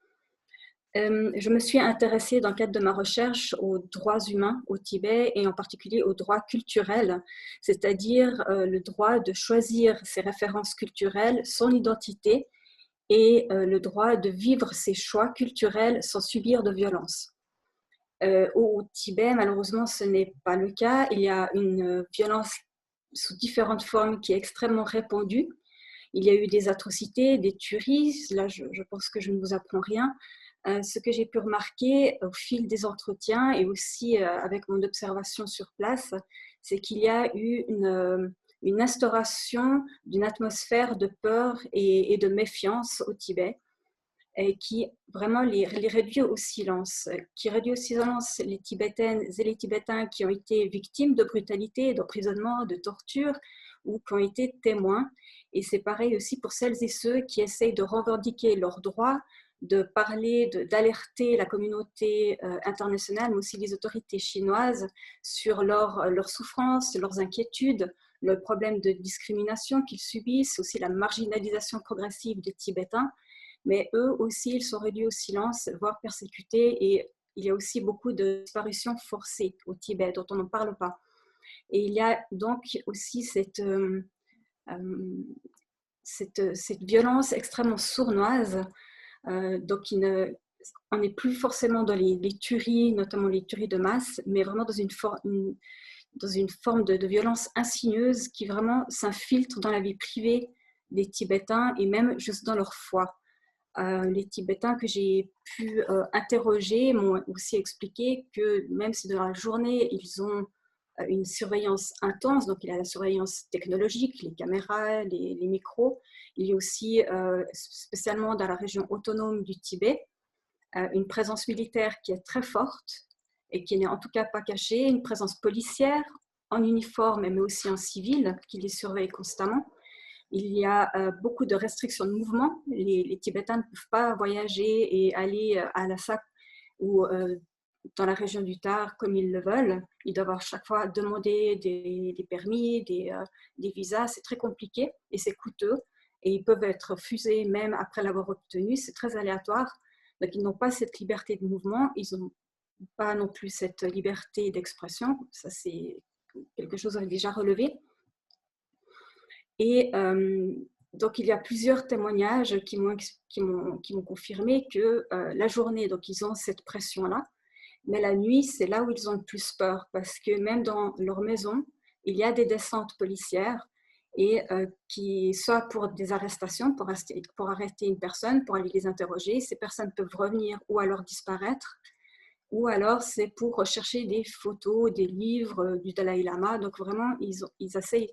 Je me suis intéressée dans le cadre de ma recherche aux droits humains au Tibet et en particulier aux droits culturels, c'est-à-dire le droit de choisir ses références culturelles, son identité et le droit de vivre ses choix culturels sans subir de violence. Au Tibet, malheureusement, ce n'est pas le cas. Il y a une violence sous différentes formes qui est extrêmement répandue. Il y a eu des atrocités, des tueries. Là, je pense que je ne vous apprends rien. Ce que j'ai pu remarquer au fil des entretiens et aussi avec mon observation sur place, c'est qu'il y a eu une instauration d'une atmosphère de peur et de méfiance au Tibet, et qui vraiment les réduit au silence, qui réduit au silence les Tibétaines et les Tibétains qui ont été victimes de brutalité, d'emprisonnement, de torture ou qui ont été témoins. Et c'est pareil aussi pour celles et ceux qui essayent de revendiquer leurs droits, de parler, d'alerter la communauté internationale, mais aussi les autorités chinoises sur leurs souffrances, leurs inquiétudes, le problème de discrimination qu'ils subissent, aussi la marginalisation progressive des Tibétains. Mais eux aussi, ils sont réduits au silence, voire persécutés. Et il y a aussi beaucoup de disparitions forcées au Tibet, dont on n'en parle pas. Et il y a donc aussi cette violence extrêmement sournoise. Donc, on n'est plus forcément dans les tueries, notamment les tueries de masse, mais vraiment dans une forme de violence insinueuse qui vraiment s'infiltre dans la vie privée des Tibétains et même juste dans leur foi. Les Tibétains que j'ai pu interroger m'ont aussi expliqué que même si dans la journée, ils ont une surveillance intense, donc il y a la surveillance technologique, les caméras, les micros, il y a aussi, spécialement dans la région autonome du Tibet, une présence militaire qui est très forte et qui n'est en tout cas pas cachée, une présence policière en uniforme mais aussi en civil qui les surveille constamment. Il y a beaucoup de restrictions de mouvement. Les Tibétains ne peuvent pas voyager et aller à Lhasa ou dans la région du Tar comme ils le veulent. Ils doivent à chaque fois demander des permis, des visas. C'est très compliqué et c'est coûteux. Et ils peuvent être refusés même après l'avoir obtenu. C'est très aléatoire. Donc, ils n'ont pas cette liberté de mouvement. Ils n'ont pas non plus cette liberté d'expression. Ça, c'est quelque chose à déjà relevé. Et donc, il y a plusieurs témoignages qui m'ont confirmé que la journée, donc, ils ont cette pression-là, mais la nuit, c'est là où ils ont le plus peur, parce que même dans leur maison, il y a des descentes policières, et qui, soit pour des arrestations, pour arrêter une personne, pour aller les interroger, ces personnes peuvent revenir ou alors disparaître, ou alors c'est pour rechercher des photos, des livres du Dalai Lama. Donc vraiment, ils essayent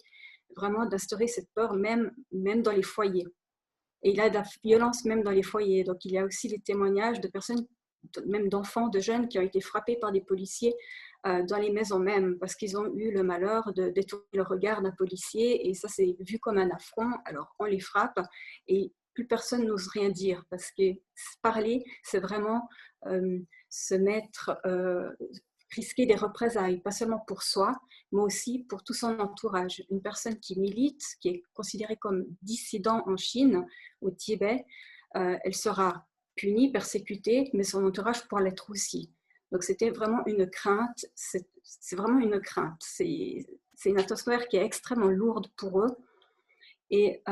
vraiment d'instaurer cette peur même dans les foyers. Et il y a de la violence même dans les foyers. Donc il y a aussi les témoignages de personnes, même d'enfants, de jeunes qui ont été frappés par des policiers dans les maisons même, parce qu'ils ont eu le malheur de détourner le regard d'un policier, et ça c'est vu comme un affront. Alors on les frappe et plus personne n'ose rien dire, parce que parler, c'est vraiment se mettre, risquer des représailles, pas seulement pour soi, mais aussi pour tout son entourage. Une personne qui milite, qui est considérée comme dissident en Chine, au Tibet, elle sera punie, persécutée, mais son entourage pourra l'être aussi. Donc c'était vraiment une crainte, c'est vraiment une crainte. C'est une atmosphère qui est extrêmement lourde pour eux. Et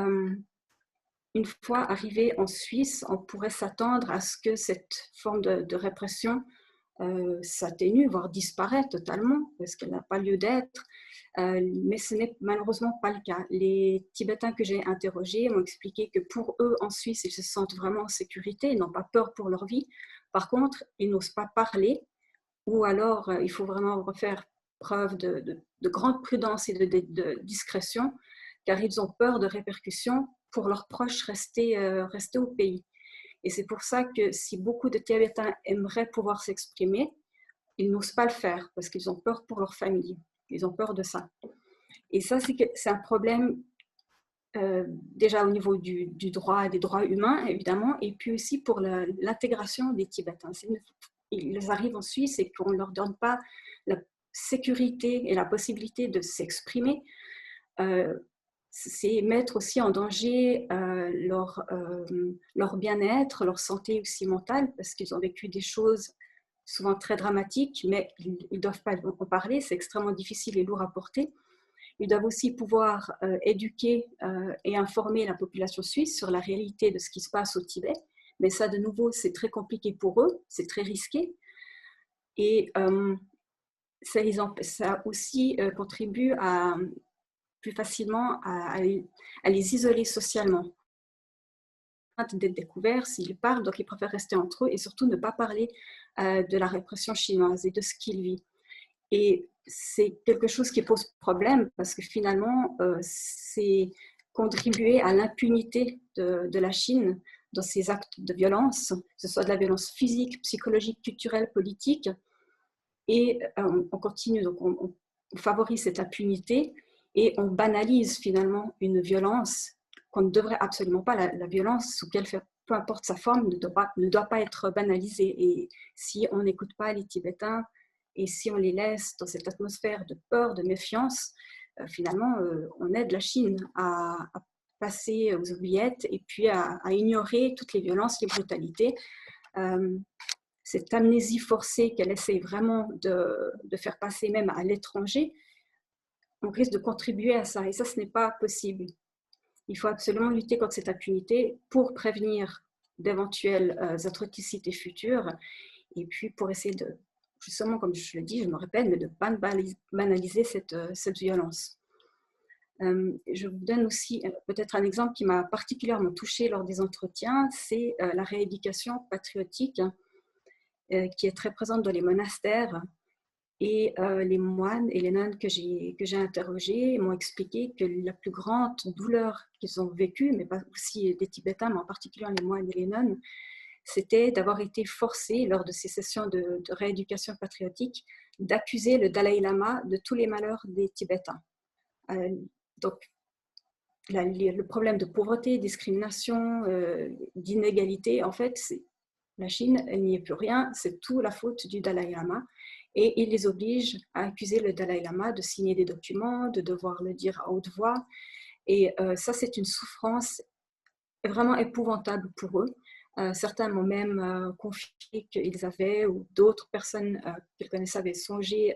une fois arrivé en Suisse, on pourrait s'attendre à ce que cette forme de répression s'atténue, voire disparaît totalement, parce qu'elle n'a pas lieu d'être. Mais ce n'est malheureusement pas le cas. Les Tibétains que j'ai interrogés m'ont expliqué que pour eux, en Suisse, ils se sentent vraiment en sécurité, ils n'ont pas peur pour leur vie. Par contre, ils n'osent pas parler, ou alors il faut vraiment refaire preuve de grande prudence et de discrétion, car ils ont peur de répercussions pour leurs proches restés au pays. Et c'est pour ça que si beaucoup de Tibétains aimeraient pouvoir s'exprimer, ils n'osent pas le faire parce qu'ils ont peur pour leur famille. Ils ont peur de ça. Et ça, c'est un problème déjà au niveau du droit, des droits humains, évidemment, et puis aussi pour l'intégration des Tibétains. Ils arrivent en Suisse et qu'on ne leur donne pas la sécurité et la possibilité de s'exprimer. C'est mettre aussi en danger leur bien-être, leur santé aussi mentale, parce qu'ils ont vécu des choses souvent très dramatiques, mais ils ne doivent pas en parler, c'est extrêmement difficile et lourd à porter. Ils doivent aussi pouvoir éduquer et informer la population suisse sur la réalité de ce qui se passe au Tibet, mais ça, de nouveau, c'est très compliqué pour eux, c'est très risqué. Et ça aussi contribue plus facilement à les isoler socialement. D'être découverts s'ils parlent, donc ils préfèrent rester entre eux et surtout ne pas parler de la répression chinoise et de ce qu'ils vivent. Et c'est quelque chose qui pose problème parce que finalement, c'est contribuer à l'impunité de la Chine dans ses actes de violence, que ce soit de la violence physique, psychologique, culturelle, politique. Et on continue, donc on favorise cette impunité et on banalise finalement une violence qu'on ne devrait absolument pas. La violence, sous quelle peu importe sa forme, ne doit pas être banalisée. Et si on n'écoute pas les Tibétains et si on les laisse dans cette atmosphère de peur, de méfiance, finalement, on aide la Chine à passer aux oubliettes et puis à ignorer toutes les violences, les brutalités. Cette amnésie forcée qu'elle essaie vraiment de faire passer même à l'étranger, on risque de contribuer à ça. Et ça, ce n'est pas possible. Il faut absolument lutter contre cette impunité pour prévenir d'éventuelles atrocités futures et puis pour essayer de, justement, comme je le dis, je me répète, mais de ne pas banaliser cette violence. Je vous donne aussi peut-être un exemple qui m'a particulièrement touchée lors des entretiens, c'est la rééducation patriotique qui est très présente dans les monastères. Et les moines et les nonnes que j'ai interrogés m'ont expliqué que la plus grande douleur qu'ils ont vécue, mais pas aussi des Tibétains, mais en particulier les moines et les nonnes, c'était d'avoir été forcés lors de ces sessions de rééducation patriotique d'accuser le Dalai Lama de tous les malheurs des Tibétains. Donc, le problème de pauvreté, discrimination, d'inégalité, en fait, la Chine, elle n'y est plus rien, c'est tout la faute du Dalai Lama. Et il les oblige à accuser le Dalai Lama de signer des documents, de devoir le dire à haute voix. Et ça, c'est une souffrance vraiment épouvantable pour eux. Certains m'ont même confié qu'ils avaient, ou d'autres personnes qu'ils connaissaient avaient songé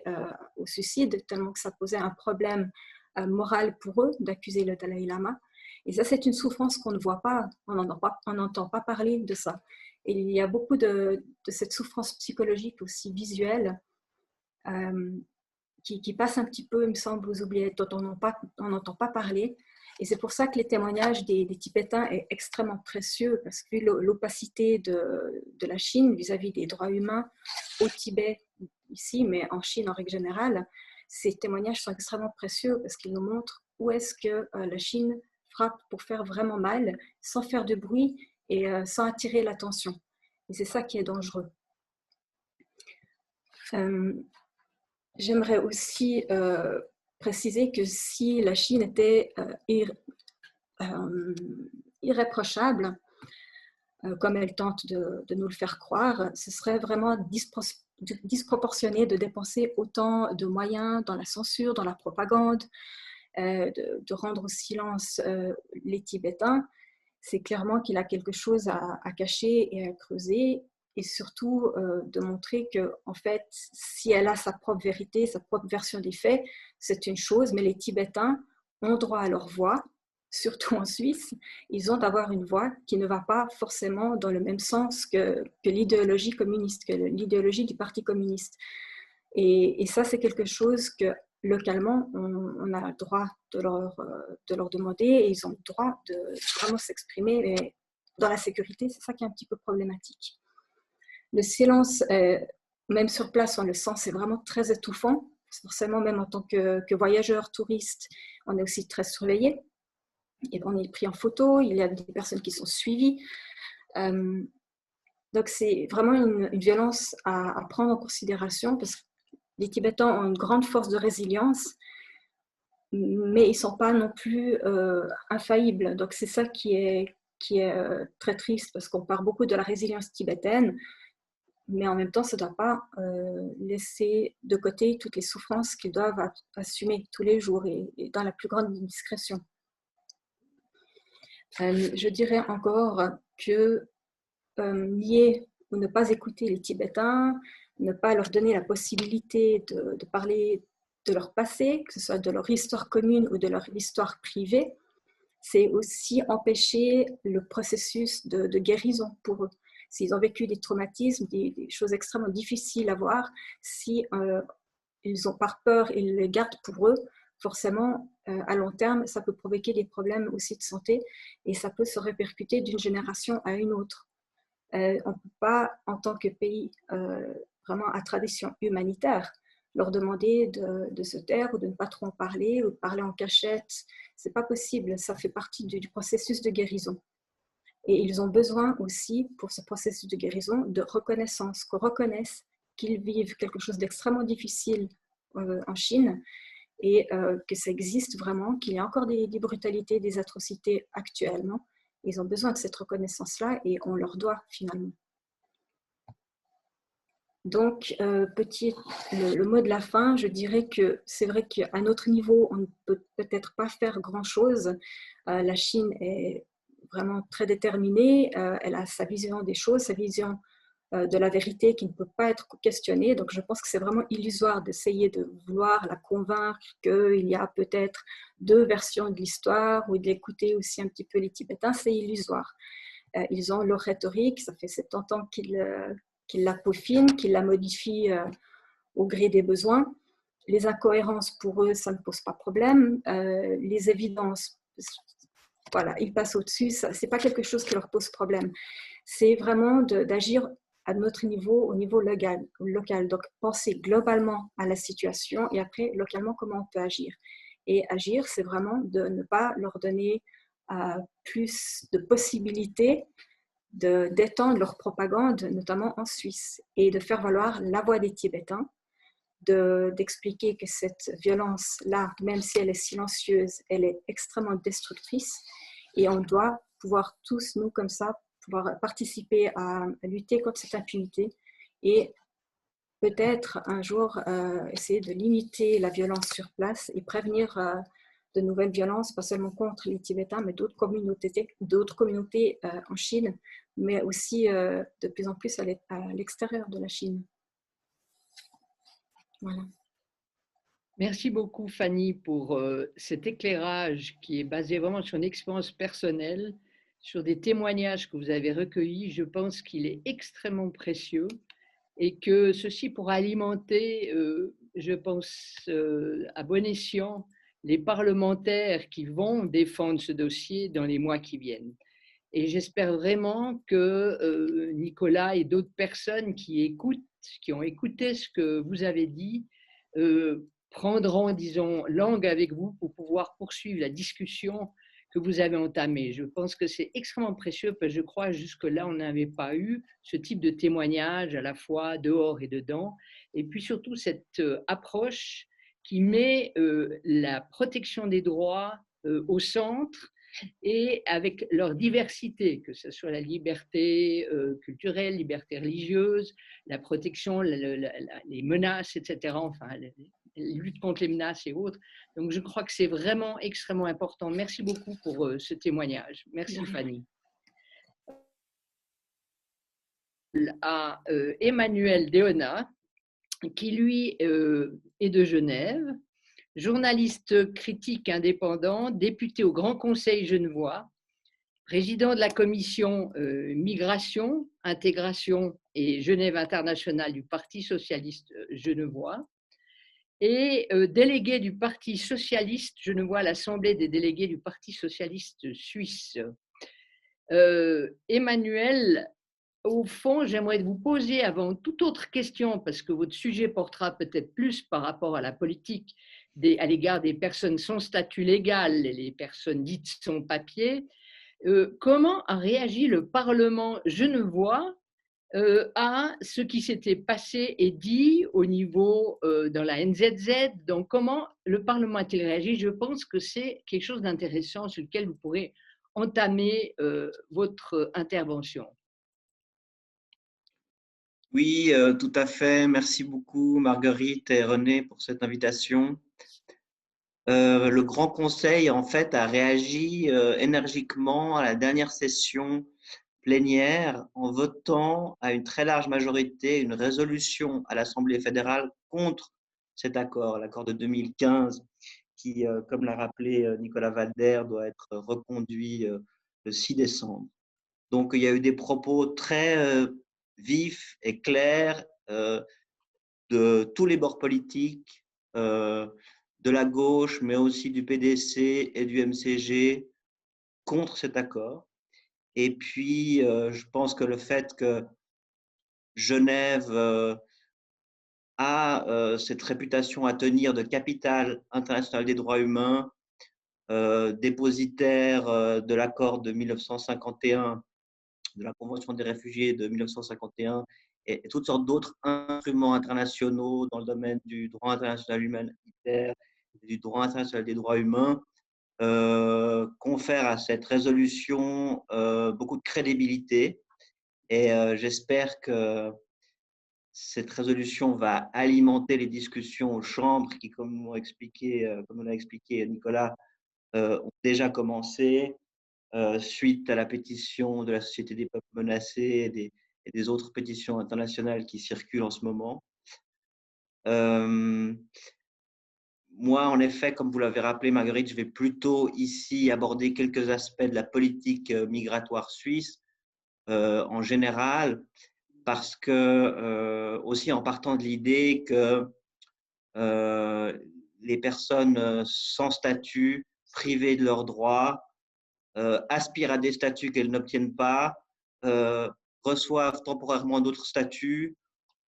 au suicide, tellement que ça posait un problème moral pour eux d'accuser le Dalai Lama. Et ça, c'est une souffrance qu'on ne voit pas, on n'entend pas parler de ça. Et il y a beaucoup de cette souffrance psychologique aussi visuelle qui passe un petit peu, il me semble, aux oubliettes, dont on n'entend pas parler. Et c'est pour ça que les témoignages des Tibétains est extrêmement précieux, parce que vu l'opacité de la Chine vis-à-vis des droits humains au Tibet, ici, mais en Chine en règle générale, ces témoignages sont extrêmement précieux parce qu'ils nous montrent où est-ce que la Chine frappe pour faire vraiment mal, sans faire de bruit et sans attirer l'attention. Et c'est ça qui est dangereux. J'aimerais aussi préciser que si la Chine était irréprochable, comme elle tente de nous le faire croire, ce serait vraiment disproportionné de dépenser autant de moyens dans la censure, dans la propagande, de rendre au silence les Tibétains. C'est clairement qu'il a quelque chose à cacher et à creuser, et surtout de montrer que, en fait, si elle a sa propre vérité, sa propre version des faits, c'est une chose, mais les Tibétains ont droit à leur voix, surtout en Suisse. Ils ont d'avoir une voix qui ne va pas forcément dans le même sens que l'idéologie communiste, que l'idéologie du Parti communiste. Et ça, c'est quelque chose que localement, on a le droit de leur demander, et ils ont le droit de vraiment s'exprimer, mais dans la sécurité, c'est ça qui est un petit peu problématique. Le silence, même sur place, on le sent, c'est vraiment très étouffant. Forcément, même en tant que voyageur, touriste, on est aussi très surveillé. Et on est pris en photo, il y a des personnes qui sont suivies. Donc, c'est vraiment une violence à prendre en considération, parce que les Tibétains ont une grande force de résilience, mais ils ne sont pas non plus infaillibles. Donc, c'est ça qui est très triste, parce qu'on parle beaucoup de la résilience tibétaine, mais en même temps, ça ne doit pas laisser de côté toutes les souffrances qu'ils doivent assumer tous les jours et dans la plus grande discrétion. Je dirais encore que nier ou ne pas écouter les Tibétains, ne pas leur donner la possibilité de parler de leur passé, que ce soit de leur histoire commune ou de leur histoire privée, c'est aussi empêcher le processus de guérison pour eux. S'ils ont vécu des traumatismes, des choses extrêmement difficiles à voir, si ils ont par peur et ils les gardent pour eux, forcément, à long terme, ça peut provoquer des problèmes aussi de santé, et ça peut se répercuter d'une génération à une autre. On ne peut pas, en tant que pays vraiment à tradition humanitaire, leur demander de se taire ou de ne pas trop en parler ou de parler en cachette. Ce n'est pas possible, ça fait partie du processus de guérison. Et ils ont besoin aussi, pour ce processus de guérison, de reconnaissance, qu'on reconnaisse qu'ils vivent quelque chose d'extrêmement difficile en Chine, et que ça existe vraiment, qu'il y a encore des brutalités, des atrocités actuellement. Ils ont besoin de cette reconnaissance-là, et on leur doit finalement. Donc, le mot de la fin, je dirais que c'est vrai qu'à notre niveau, on ne peut peut-être pas faire grand-chose. La Chine est vraiment très déterminée, elle a sa vision des choses, sa vision de la vérité qui ne peut pas être questionnée. Donc, je pense que c'est vraiment illusoire d'essayer de vouloir la convaincre qu'il y a peut-être deux versions de l'histoire ou d'écouter aussi un petit peu les Tibétains. C'est illusoire. Ils ont leur rhétorique, ça fait 70 ans qu'ils la peaufinent, qu'ils la modifient au gré des besoins. Les incohérences, pour eux, ça ne pose pas de problème. Les évidences, voilà, ils passent au-dessus. Ce n'est pas quelque chose qui leur pose problème. C'est vraiment d'agir à notre niveau, au niveau local. Donc, penser globalement à la situation et après, localement, comment on peut agir. Et agir, c'est vraiment de ne pas leur donner plus de possibilités d'étendre leur propagande, notamment en Suisse, et de faire valoir la voix des Tibétains, d'expliquer que cette violence-là, même si elle est silencieuse, elle est extrêmement destructrice, et on doit pouvoir tous, nous, comme ça, pouvoir participer à lutter contre cette impunité et peut-être un jour essayer de limiter la violence sur place et prévenir de nouvelles violences, pas seulement contre les Tibétains, mais d'autres communautés en Chine, mais aussi de plus en plus à l'extérieur de la Chine. Voilà. Merci beaucoup, Fanny, pour cet éclairage qui est basé vraiment sur une expérience personnelle, sur des témoignages que vous avez recueillis. Je pense qu'il est extrêmement précieux et que ceci pourra alimenter, je pense, à bon escient, les parlementaires qui vont défendre ce dossier dans les mois qui viennent. Et j'espère vraiment que Nicolas et d'autres personnes qui ont écouté ce que vous avez dit, prendront, disons, langue avec vous pour pouvoir poursuivre la discussion que vous avez entamée. Je pense que c'est extrêmement précieux parce que je crois que jusque-là, on n'avait pas eu ce type de témoignage à la fois dehors et dedans. Et puis surtout, cette approche qui met la protection des droits au centre et avec leur diversité, que ce soit la liberté culturelle, liberté religieuse, la protection, les menaces, etc., enfin, la lutte contre les menaces et autres. Donc, je crois que c'est vraiment extrêmement important. Merci beaucoup pour ce témoignage. Merci, Fanny. À Emmanuel Deona, qui lui est de Genève, journaliste critique indépendant, député au Grand Conseil genevois, président de la commission Migration, Intégration et Genève internationale du Parti socialiste genevois et délégué du Parti socialiste genevois à l'Assemblée des délégués du Parti socialiste suisse. Emmanuel, au fond, j'aimerais vous poser avant toute autre question, parce que votre sujet portera peut-être plus par rapport à la politique à l'égard des personnes sans statut légal, les personnes dites sans papier. Comment a réagi le Parlement genevois à ce qui s'était passé et dit au niveau dans la NZZ? Donc, comment le Parlement a-t-il réagi? Je pense que c'est quelque chose d'intéressant sur lequel vous pourrez entamer votre intervention. Oui, tout à fait. Merci beaucoup, Marguerite et René, pour cette invitation. Le Grand Conseil, en fait, a réagi énergiquement à la dernière session plénière en votant à une très large majorité une résolution à l'Assemblée fédérale contre cet accord, l'accord de 2015, qui, comme l'a rappelé Nicolas Valder, doit être reconduit le 6 décembre. Donc, il y a eu des propos très vifs et clairs de tous les bords politiques, de la gauche, mais aussi du PDC et du MCG contre cet accord. Et puis, je pense que le fait que Genève a cette réputation à tenir de capitale internationale des droits humains, dépositaire de l'accord de 1951, de la Convention des réfugiés de 1951 et toutes sortes d'autres instruments internationaux dans le domaine du droit international humanitaire, du droit international des droits humains, confère à cette résolution beaucoup de crédibilité. Et j'espère que cette résolution va alimenter les discussions aux chambres qui, comme l'a expliqué Nicolas, ont déjà commencé suite à la pétition de la Société des peuples menacés et des autres pétitions internationales qui circulent en ce moment. Moi, en effet, comme vous l'avez rappelé, Marguerite, je vais plutôt ici aborder quelques aspects de la politique migratoire suisse en général, parce que aussi en partant de l'idée que les personnes sans statut, privées de leurs droits, aspirent à des statuts qu'elles n'obtiennent pas, reçoivent temporairement d'autres statuts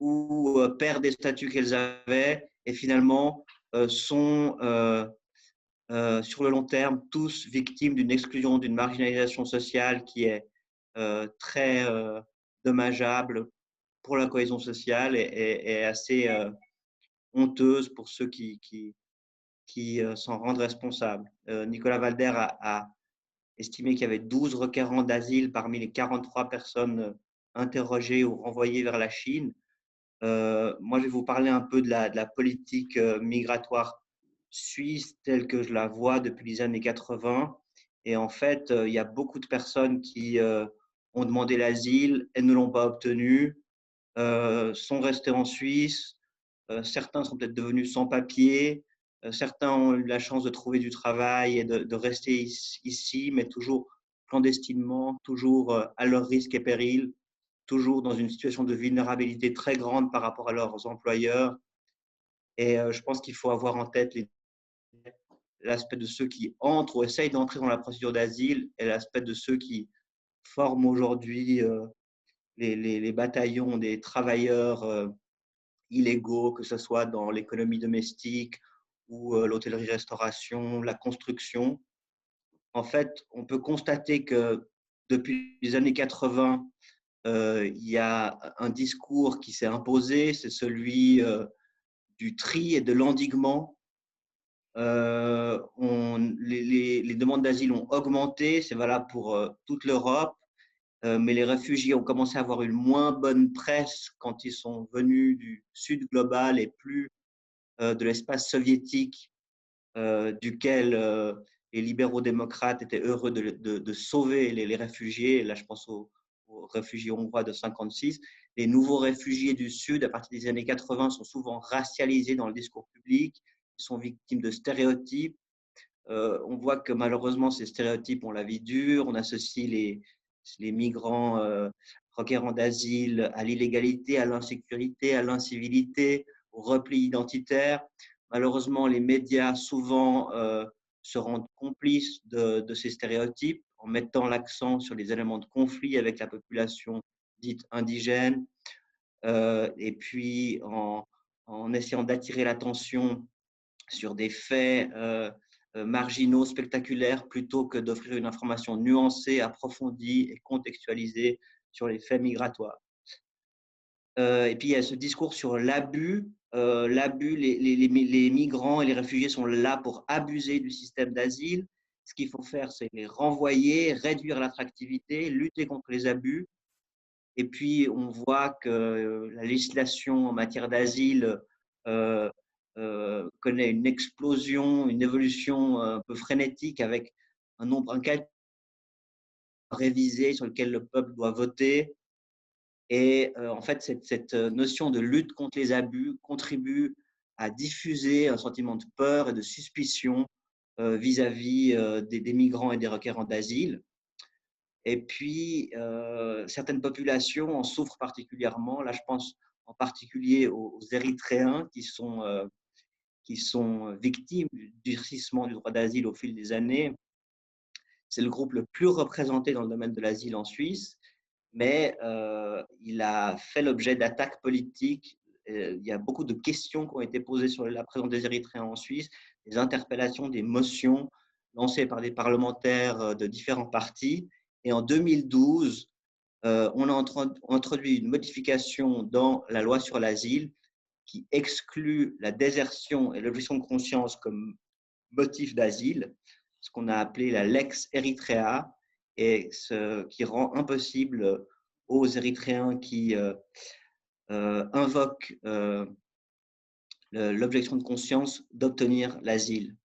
ou perdent des statuts qu'elles avaient et finalement sont sur le long terme tous victimes d'une exclusion, d'une marginalisation sociale qui est très dommageable pour la cohésion sociale et assez honteuse pour ceux qui s'en rendent responsables. Nicolas Valder a estimé qu'il y avait 12 requérants d'asile parmi les 43 personnes interrogées ou renvoyées vers la Chine. Moi, je vais vous parler un peu de la politique migratoire suisse telle que je la vois depuis les années 80. Et en fait, il y a beaucoup de personnes qui ont demandé l'asile et ne l'ont pas obtenu, sont restés en Suisse. Certains sont peut-être devenus sans papier. Certains ont eu la chance de trouver du travail et de rester ici, mais toujours clandestinement, toujours à leur risque et péril, toujours dans une situation de vulnérabilité très grande par rapport à leurs employeurs. Et je pense qu'il faut avoir en tête l'aspect de ceux qui entrent ou essayent d'entrer dans la procédure d'asile et l'aspect de ceux qui forment aujourd'hui les bataillons des travailleurs illégaux, que ce soit dans l'économie domestique ou l'hôtellerie-restauration, la construction. En fait, on peut constater que depuis les années 80, il y a un discours qui s'est imposé, c'est celui du tri et de l'endiguement. Les demandes d'asile ont augmenté, c'est valable pour toute l'Europe, mais les réfugiés ont commencé à avoir une moins bonne presse quand ils sont venus du sud global et plus de l'espace soviétique, duquel les libéraux démocrates étaient heureux de sauver les réfugiés. Là, je pense aux réfugiés hongrois de 1956. Les nouveaux réfugiés du Sud, à partir des années 80, sont souvent racialisés dans le discours public, ils sont victimes de stéréotypes. On voit que malheureusement, ces stéréotypes ont la vie dure. On associe les migrants requérants d'asile à l'illégalité, à l'insécurité, à l'incivilité, au repli identitaire. Malheureusement, les médias souvent se rendent complices de ces stéréotypes en mettant l'accent sur les éléments de conflit avec la population dite indigène et puis en essayant d'attirer l'attention sur des faits marginaux, spectaculaires, plutôt que d'offrir une information nuancée, approfondie et contextualisée sur les faits migratoires. Et puis, il y a ce discours sur l'abus. L'abus, les migrants et les réfugiés sont là pour abuser du système d'asile. Ce qu'il faut faire, c'est les renvoyer, réduire l'attractivité, lutter contre les abus. Et puis, on voit que la législation en matière d'asile connaît une explosion, une évolution un peu frénétique avec un nombre incalculable révisé sur lequel le peuple doit voter. Et en fait, cette notion de lutte contre les abus contribue à diffuser un sentiment de peur et de suspicion vis-à-vis des migrants et des requérants d'asile. Et puis, certaines populations en souffrent particulièrement. Là, je pense en particulier aux Érythréens qui sont victimes du durcissement du droit d'asile au fil des années. C'est le groupe le plus représenté dans le domaine de l'asile en Suisse, mais il a fait l'objet d'attaques politiques. Il y a beaucoup de questions qui ont été posées sur la présence des Érythréens en Suisse, des interpellations, des motions lancées par des parlementaires de différents partis. Et en 2012, on a introduit une modification dans la loi sur l'asile qui exclut la désertion et l'objection de conscience comme motif d'asile, ce qu'on a appelé la Lex Eritrea, et ce qui rend impossible aux Érythréens qui invoquent l'objection de conscience d'obtenir l'asile.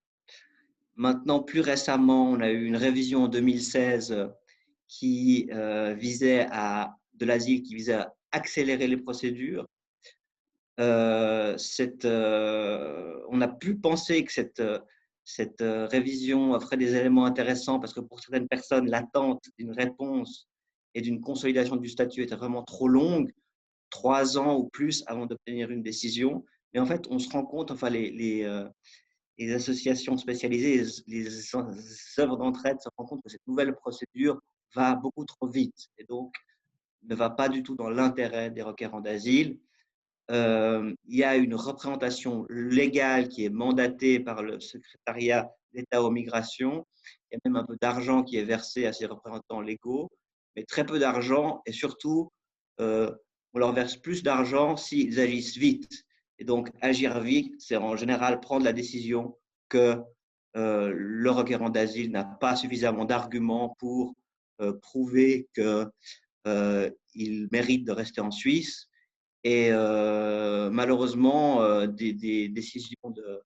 Maintenant, plus récemment, on a eu une révision en 2016 qui visait à de l'asile qui visait à accélérer les procédures. On a pu penser que cette révision offrait des éléments intéressants parce que pour certaines personnes, l'attente d'une réponse et d'une consolidation du statut était vraiment trop longue, 3 ans ou plus avant d'obtenir une décision. Mais en fait, on se rend compte, enfin, les associations spécialisées, les œuvres d'entraide se rendent compte que cette nouvelle procédure va beaucoup trop vite et donc ne va pas du tout dans l'intérêt des requérants d'asile. Il y a une représentation légale qui est mandatée par le secrétariat d'État aux migrations. Il y a même un peu d'argent qui est versé à ces représentants légaux, mais très peu d'argent et surtout, on leur verse plus d'argent s'ils agissent vite. Et donc, agir vite, c'est en général prendre la décision que le requérant d'asile n'a pas suffisamment d'arguments pour prouver qu'il mérite de rester en Suisse. Et malheureusement, des décisions de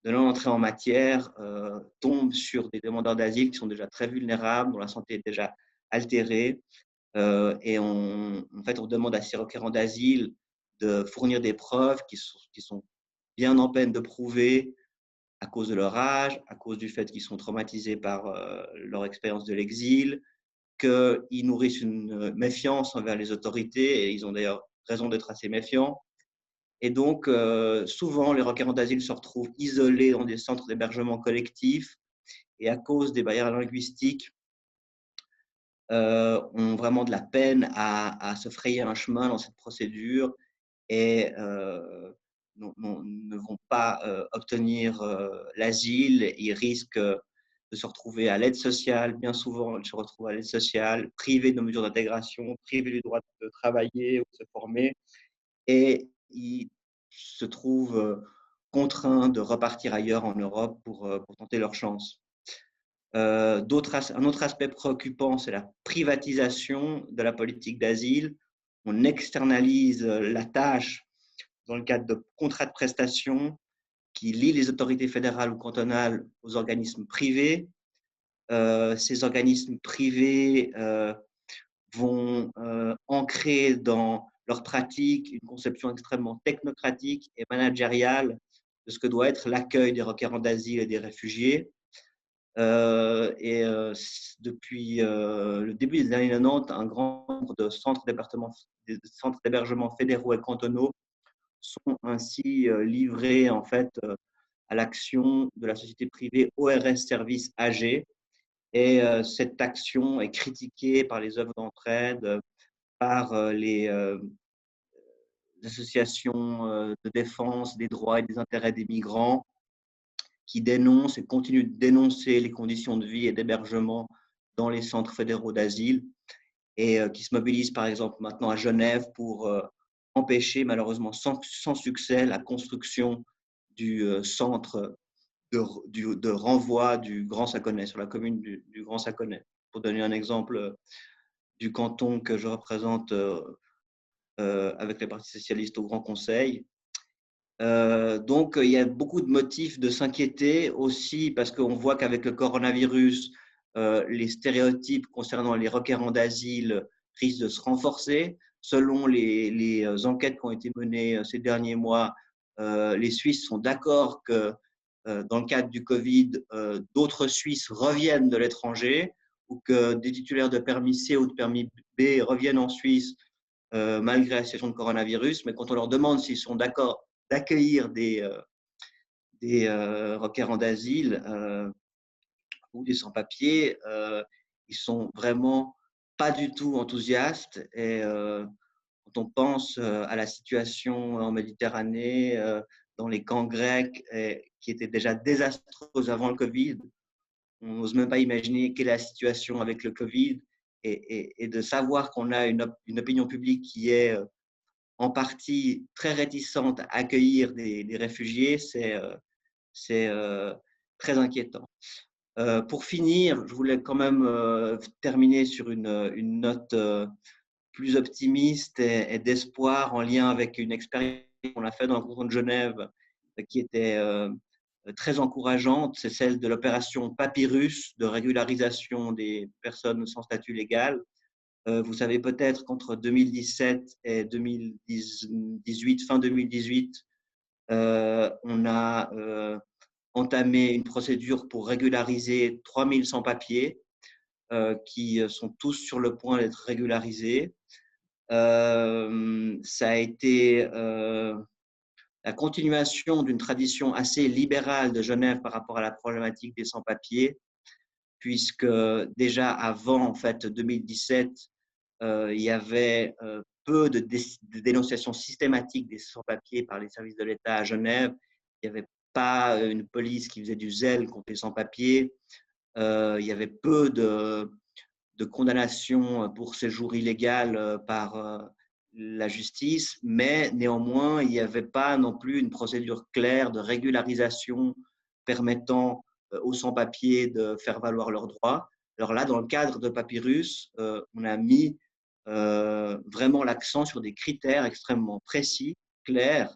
non-entrée en matière tombent sur des demandeurs d'asile qui sont déjà très vulnérables, dont la santé est déjà altérée. Et en fait, on demande à ces requérants d'asile de fournir des preuves qui sont bien en peine de prouver à cause de leur âge, à cause du fait qu'ils sont traumatisés par leur expérience de l'exil, qu'ils nourrissent une méfiance envers les autorités, et ils ont d'ailleurs raison d'être assez méfiants. Et donc, souvent, les requérants d'asile se retrouvent isolés dans des centres d'hébergement collectif, et à cause des barrières linguistiques, ont vraiment de la peine à se frayer un chemin dans cette procédure et ne vont pas obtenir l'asile. Ils risquent de se retrouver à l'aide sociale. Bien souvent, ils se retrouvent à l'aide sociale, privés de mesures d'intégration, privés du droit de travailler ou de se former. Et ils se trouvent contraints de repartir ailleurs en Europe pour tenter leur chance. Un autre aspect préoccupant, c'est la privatisation de la politique d'asile. On externalise la tâche dans le cadre de contrats de prestation qui lient les autorités fédérales ou cantonales aux organismes privés. Ces organismes privés vont ancrer dans leur pratique une conception extrêmement technocratique et managériale de ce que doit être l'accueil des requérants d'asile et des réfugiés. Depuis le début des années 90, un grand nombre de centres d'hébergement fédéraux et cantonaux sont ainsi livrés en fait à l'action de la société privée ORS Service AG. Et cette action est critiquée par les œuvres d'entraide, par les associations de défense des droits et des intérêts des migrants, qui dénoncent et continuent de dénoncer les conditions de vie et d'hébergement dans les centres fédéraux d'asile et qui se mobilisent par exemple maintenant à Genève pour empêcher malheureusement sans succès la construction du centre de renvoi du Grand Saconnet, sur la commune du Grand Saconnet. Pour donner un exemple du canton que je représente avec les partis socialistes au Grand Conseil. Donc, il y a beaucoup de motifs de s'inquiéter aussi parce qu'on voit qu'avec le coronavirus, les stéréotypes concernant les requérants d'asile risquent de se renforcer. Selon les enquêtes qui ont été menées ces derniers mois, les Suisses sont d'accord que dans le cadre du Covid, d'autres Suisses reviennent de l'étranger ou que des titulaires de permis C ou de permis B reviennent en Suisse malgré la situation de coronavirus. Mais quand on leur demande s'ils sont d'accord d'accueillir des requérants d'asile ou des sans-papiers, ils sont vraiment pas du tout enthousiastes. Et quand on pense à la situation en Méditerranée, dans les camps grecs, qui étaient déjà désastreuses avant le Covid, on n'ose même pas imaginer quelle est la situation avec le Covid, et de savoir qu'on a une opinion publique qui est en partie très réticente à accueillir des réfugiés, c'est très inquiétant. Pour finir, je voulais quand même terminer sur une note plus optimiste et d'espoir en lien avec une expérience qu'on a faite dans le canton de Genève qui était très encourageante. C'est celle de l'opération Papyrus de régularisation des personnes sans statut légal. Vous savez peut-être qu'entre 2017 et 2018, fin 2018, on a entamé une procédure pour régulariser 3000 sans-papiers qui sont tous sur le point d'être régularisés. Ça a été la continuation d'une tradition assez libérale de Genève par rapport à la problématique des sans-papiers, puisque déjà avant en fait 2017, il y avait peu de dénonciations systématiques des sans-papiers par les services de l'État à Genève. Il n'y avait pas une police qui faisait du zèle contre les sans-papiers. Il y avait peu de condamnations pour séjour illégal par la justice, mais néanmoins, il n'y avait pas non plus une procédure claire de régularisation permettant aux sans-papiers de faire valoir leurs droits. Alors là, dans le cadre de Papyrus, on a mis vraiment l'accent sur des critères extrêmement précis, clairs,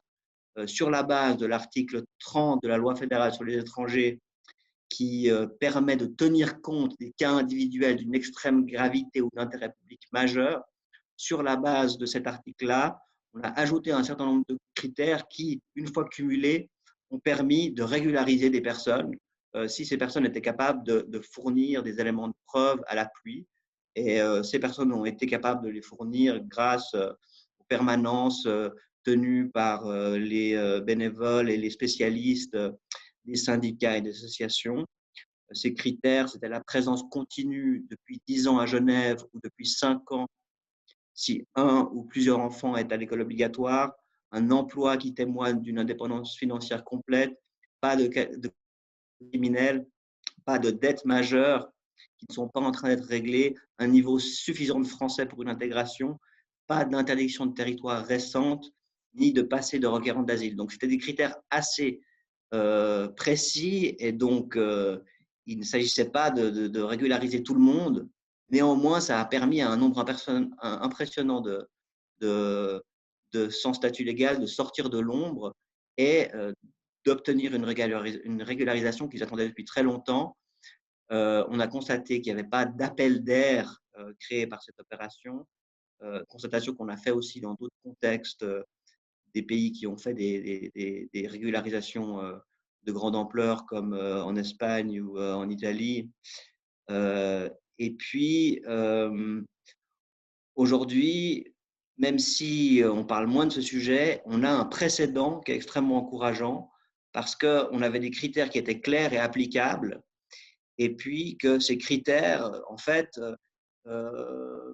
sur la base de l'article 30 de la loi fédérale sur les étrangers, qui permet de tenir compte des cas individuels d'une extrême gravité ou d'intérêt public majeur. Sur la base de cet article-là, on a ajouté un certain nombre de critères qui, une fois cumulés, ont permis de régulariser des personnes si ces personnes étaient capables de fournir des éléments de preuve à l'appui. Et ces personnes ont été capables de les fournir grâce aux permanences tenues par les bénévoles et les spécialistes des syndicats et des associations. Ces critères, c'était la présence continue depuis 10 ans à Genève ou depuis 5 ans si un ou plusieurs enfants est à l'école obligatoire, un emploi qui témoigne d'une indépendance financière complète, pas de criminels, pas de dettes majeures qui ne sont pas en train d'être réglées, un niveau suffisant de français pour une intégration, pas d'interdiction de territoire récente, ni de passé de requérant d'asile. Donc, c'était des critères assez précis et donc il ne s'agissait pas de régulariser tout le monde. Néanmoins, ça a permis à un nombre impressionnant de sans statut légal de sortir de l'ombre et d'obtenir une régularisation qu'ils attendaient depuis très longtemps. On a constaté qu'il n'y avait pas d'appel d'air créé par cette opération, constatation qu'on a fait aussi dans d'autres contextes des pays qui ont fait des régularisations de grande ampleur, comme en Espagne ou en Italie. Et puis, aujourd'hui, même si on parle moins de ce sujet, on a un précédent qui est extrêmement encourageant parce qu'on avait des critères qui étaient clairs et applicables, et puis que ces critères, en fait,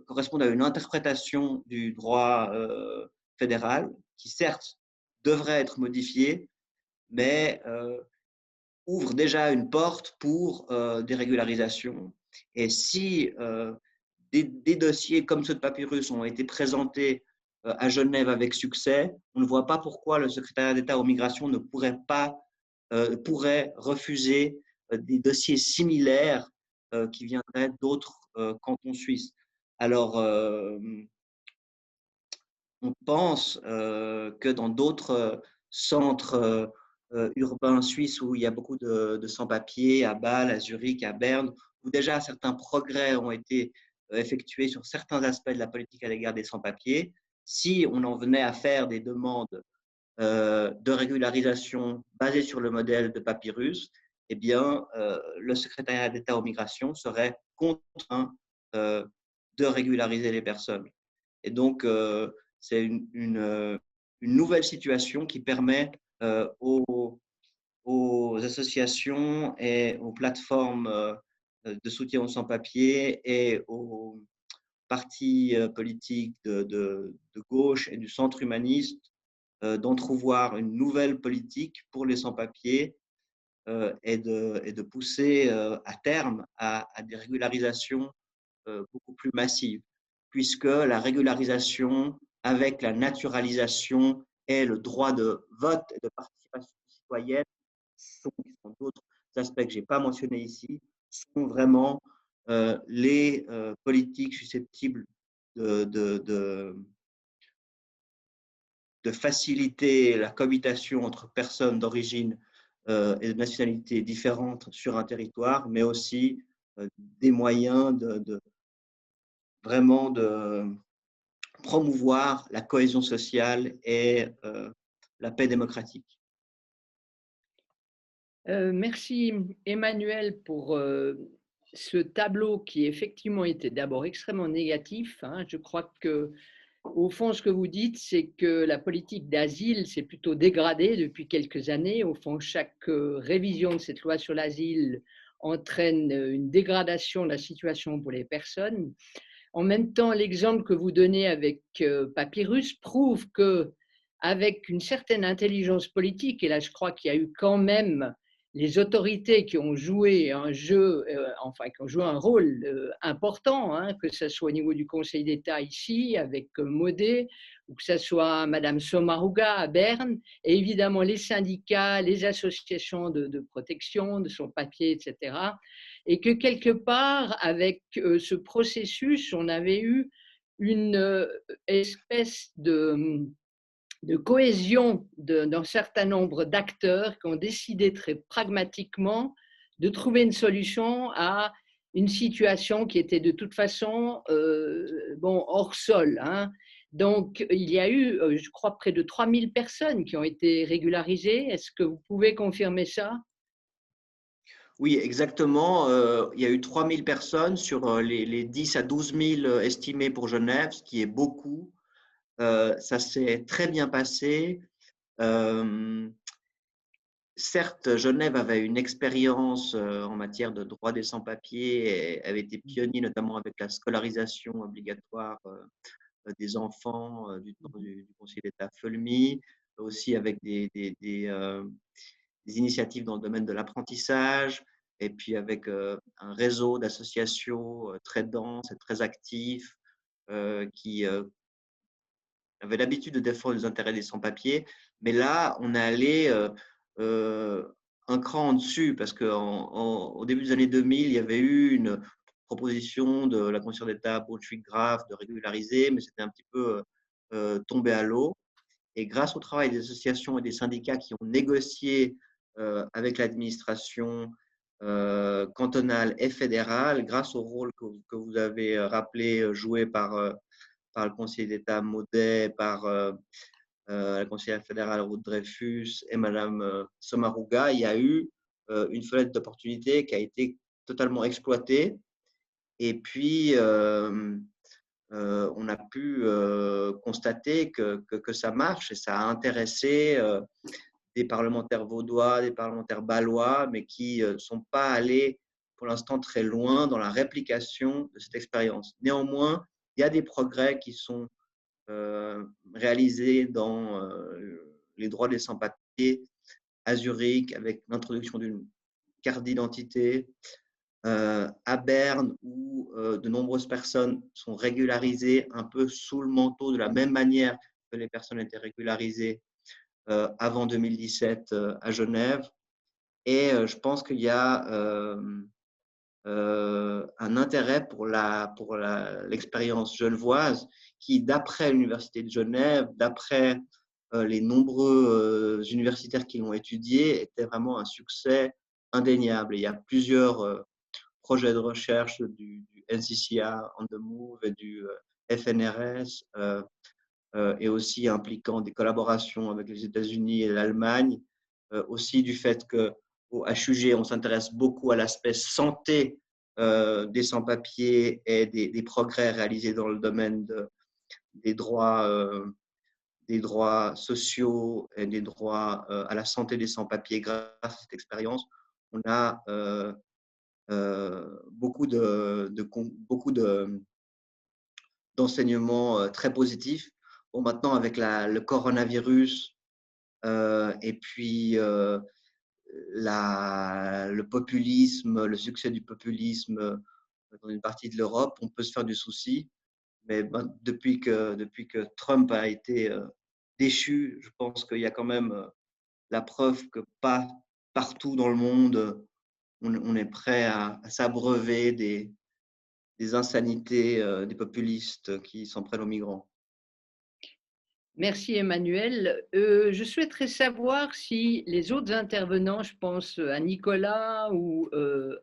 correspondent à une interprétation du droit fédéral qui, certes, devrait être modifié, mais ouvre déjà une porte pour des régularisations. Et si des dossiers comme ceux de Papyrus ont été présentés à Genève avec succès, on ne voit pas pourquoi le secrétariat d'État aux migrations ne pourrait refuser des dossiers similaires qui viendraient d'autres cantons suisses. Alors, on pense que dans d'autres centres urbains suisses où il y a beaucoup de sans-papiers, à Bâle, à Zurich, à Berne, où déjà certains progrès ont été effectués sur certains aspects de la politique à l'égard des sans-papiers, si on en venait à faire des demandes de régularisation basées sur le modèle de Papyrus, eh bien, le secrétariat d'État aux migrations serait contraint de régulariser les personnes. Et donc, c'est une nouvelle situation qui permet aux associations et aux plateformes de soutien aux sans-papiers et aux partis politiques de gauche et du centre humaniste d'entrevoir une nouvelle politique pour les sans-papiers et de pousser à terme à des régularisations beaucoup plus massives, puisque la régularisation avec la naturalisation et le droit de vote et de participation citoyenne, sont d'autres aspects que je n'ai pas mentionnés ici, sont vraiment les politiques susceptibles de faciliter la cohabitation entre personnes d'origine et de nationalités différentes sur un territoire, mais aussi des moyens de vraiment de promouvoir la cohésion sociale et la paix démocratique. Merci Emmanuel pour ce tableau qui effectivement était d'abord extrêmement négatif, hein. Je crois que au fond, ce que vous dites, c'est que la politique d'asile s'est plutôt dégradée depuis quelques années. Au fond, chaque révision de cette loi sur l'asile entraîne une dégradation de la situation pour les personnes. En même temps, l'exemple que vous donnez avec Papyrus prouve que, avec une certaine intelligence politique, et là je crois qu'il y a eu quand même les autorités qui ont joué un jeu, enfin qui ont joué un rôle important, hein, que ce soit au niveau du Conseil d'État ici avec Modé, ou que ce soit Madame Sommaruga à Berne, et évidemment les syndicats, les associations de protection de son papier, etc. Et que quelque part, avec ce processus, on avait eu une espèce de cohésion d'un certain nombre d'acteurs qui ont décidé très pragmatiquement de trouver une solution à une situation qui était de toute façon hors sol, hein. Donc, il y a eu, je crois, près de 3000 personnes qui ont été régularisées. Est-ce que vous pouvez confirmer ça? Oui, exactement. Il y a eu 3000 personnes sur les 10 à 12 000 estimés pour Genève, ce qui est beaucoup. Ça s'est très bien passé. Certes, Genève avait une expérience en matière de droit des sans-papiers et avait été pionnier notamment avec la scolarisation obligatoire des enfants du temps du Conseil d'État Fulmy, aussi avec des initiatives dans le domaine de l'apprentissage, et puis avec un réseau d'associations très dense et très actif qui avait l'habitude de défendre les intérêts des sans-papiers. Mais là, on est allé un cran en dessus parce qu'au début des années 2000, il y avait eu une proposition de la Commission d'État Borchwick-Graf de régulariser, mais c'était un petit peu tombé à l'eau. Et grâce au travail des associations et des syndicats qui ont négocié avec l'administration cantonale et fédérale, grâce au rôle que vous avez rappelé, joué par le conseiller d'État Modé, par la conseillère fédérale Ruth Dreyfus et Madame Sommaruga, il y a eu une fenêtre d'opportunité qui a été totalement exploitée. Et puis, on a pu constater que ça marche et ça a intéressé des parlementaires vaudois, des parlementaires bâlois, mais qui ne sont pas allés pour l'instant très loin dans la réplication de cette expérience. Néanmoins, il y a des progrès qui sont réalisés dans les droits des sans-papiers à Zurich avec l'introduction d'une carte d'identité, à Berne où de nombreuses personnes sont régularisées un peu sous le manteau de la même manière que les personnes étaient régularisées avant 2017 à Genève. Et je pense qu'il y a un intérêt pour l'expérience genevoise qui, d'après l'Université de Genève, d'après les nombreux universitaires qui l'ont étudié, était vraiment un succès indéniable. Et il y a plusieurs projets de recherche du NCCA On the Move et du FNRS, et aussi impliquant des collaborations avec les États-Unis et l'Allemagne, aussi du fait qu'au HUG, on s'intéresse beaucoup à l'aspect santé des sans-papiers et des progrès réalisés dans le domaine des droits sociaux et des droits à la santé des sans-papiers. Grâce à cette expérience, on a beaucoup d'enseignements très positifs. Bon, maintenant, avec le coronavirus et puis le populisme, le succès du populisme dans une partie de l'Europe, on peut se faire du souci. Mais depuis que Trump a été déchu, je pense qu'il y a quand même la preuve que pas partout dans le monde, on est prêt à s'abreuver des insanités des populistes qui s'en prennent aux migrants. Merci Emmanuel. Je souhaiterais savoir si les autres intervenants, je pense à Nicolas ou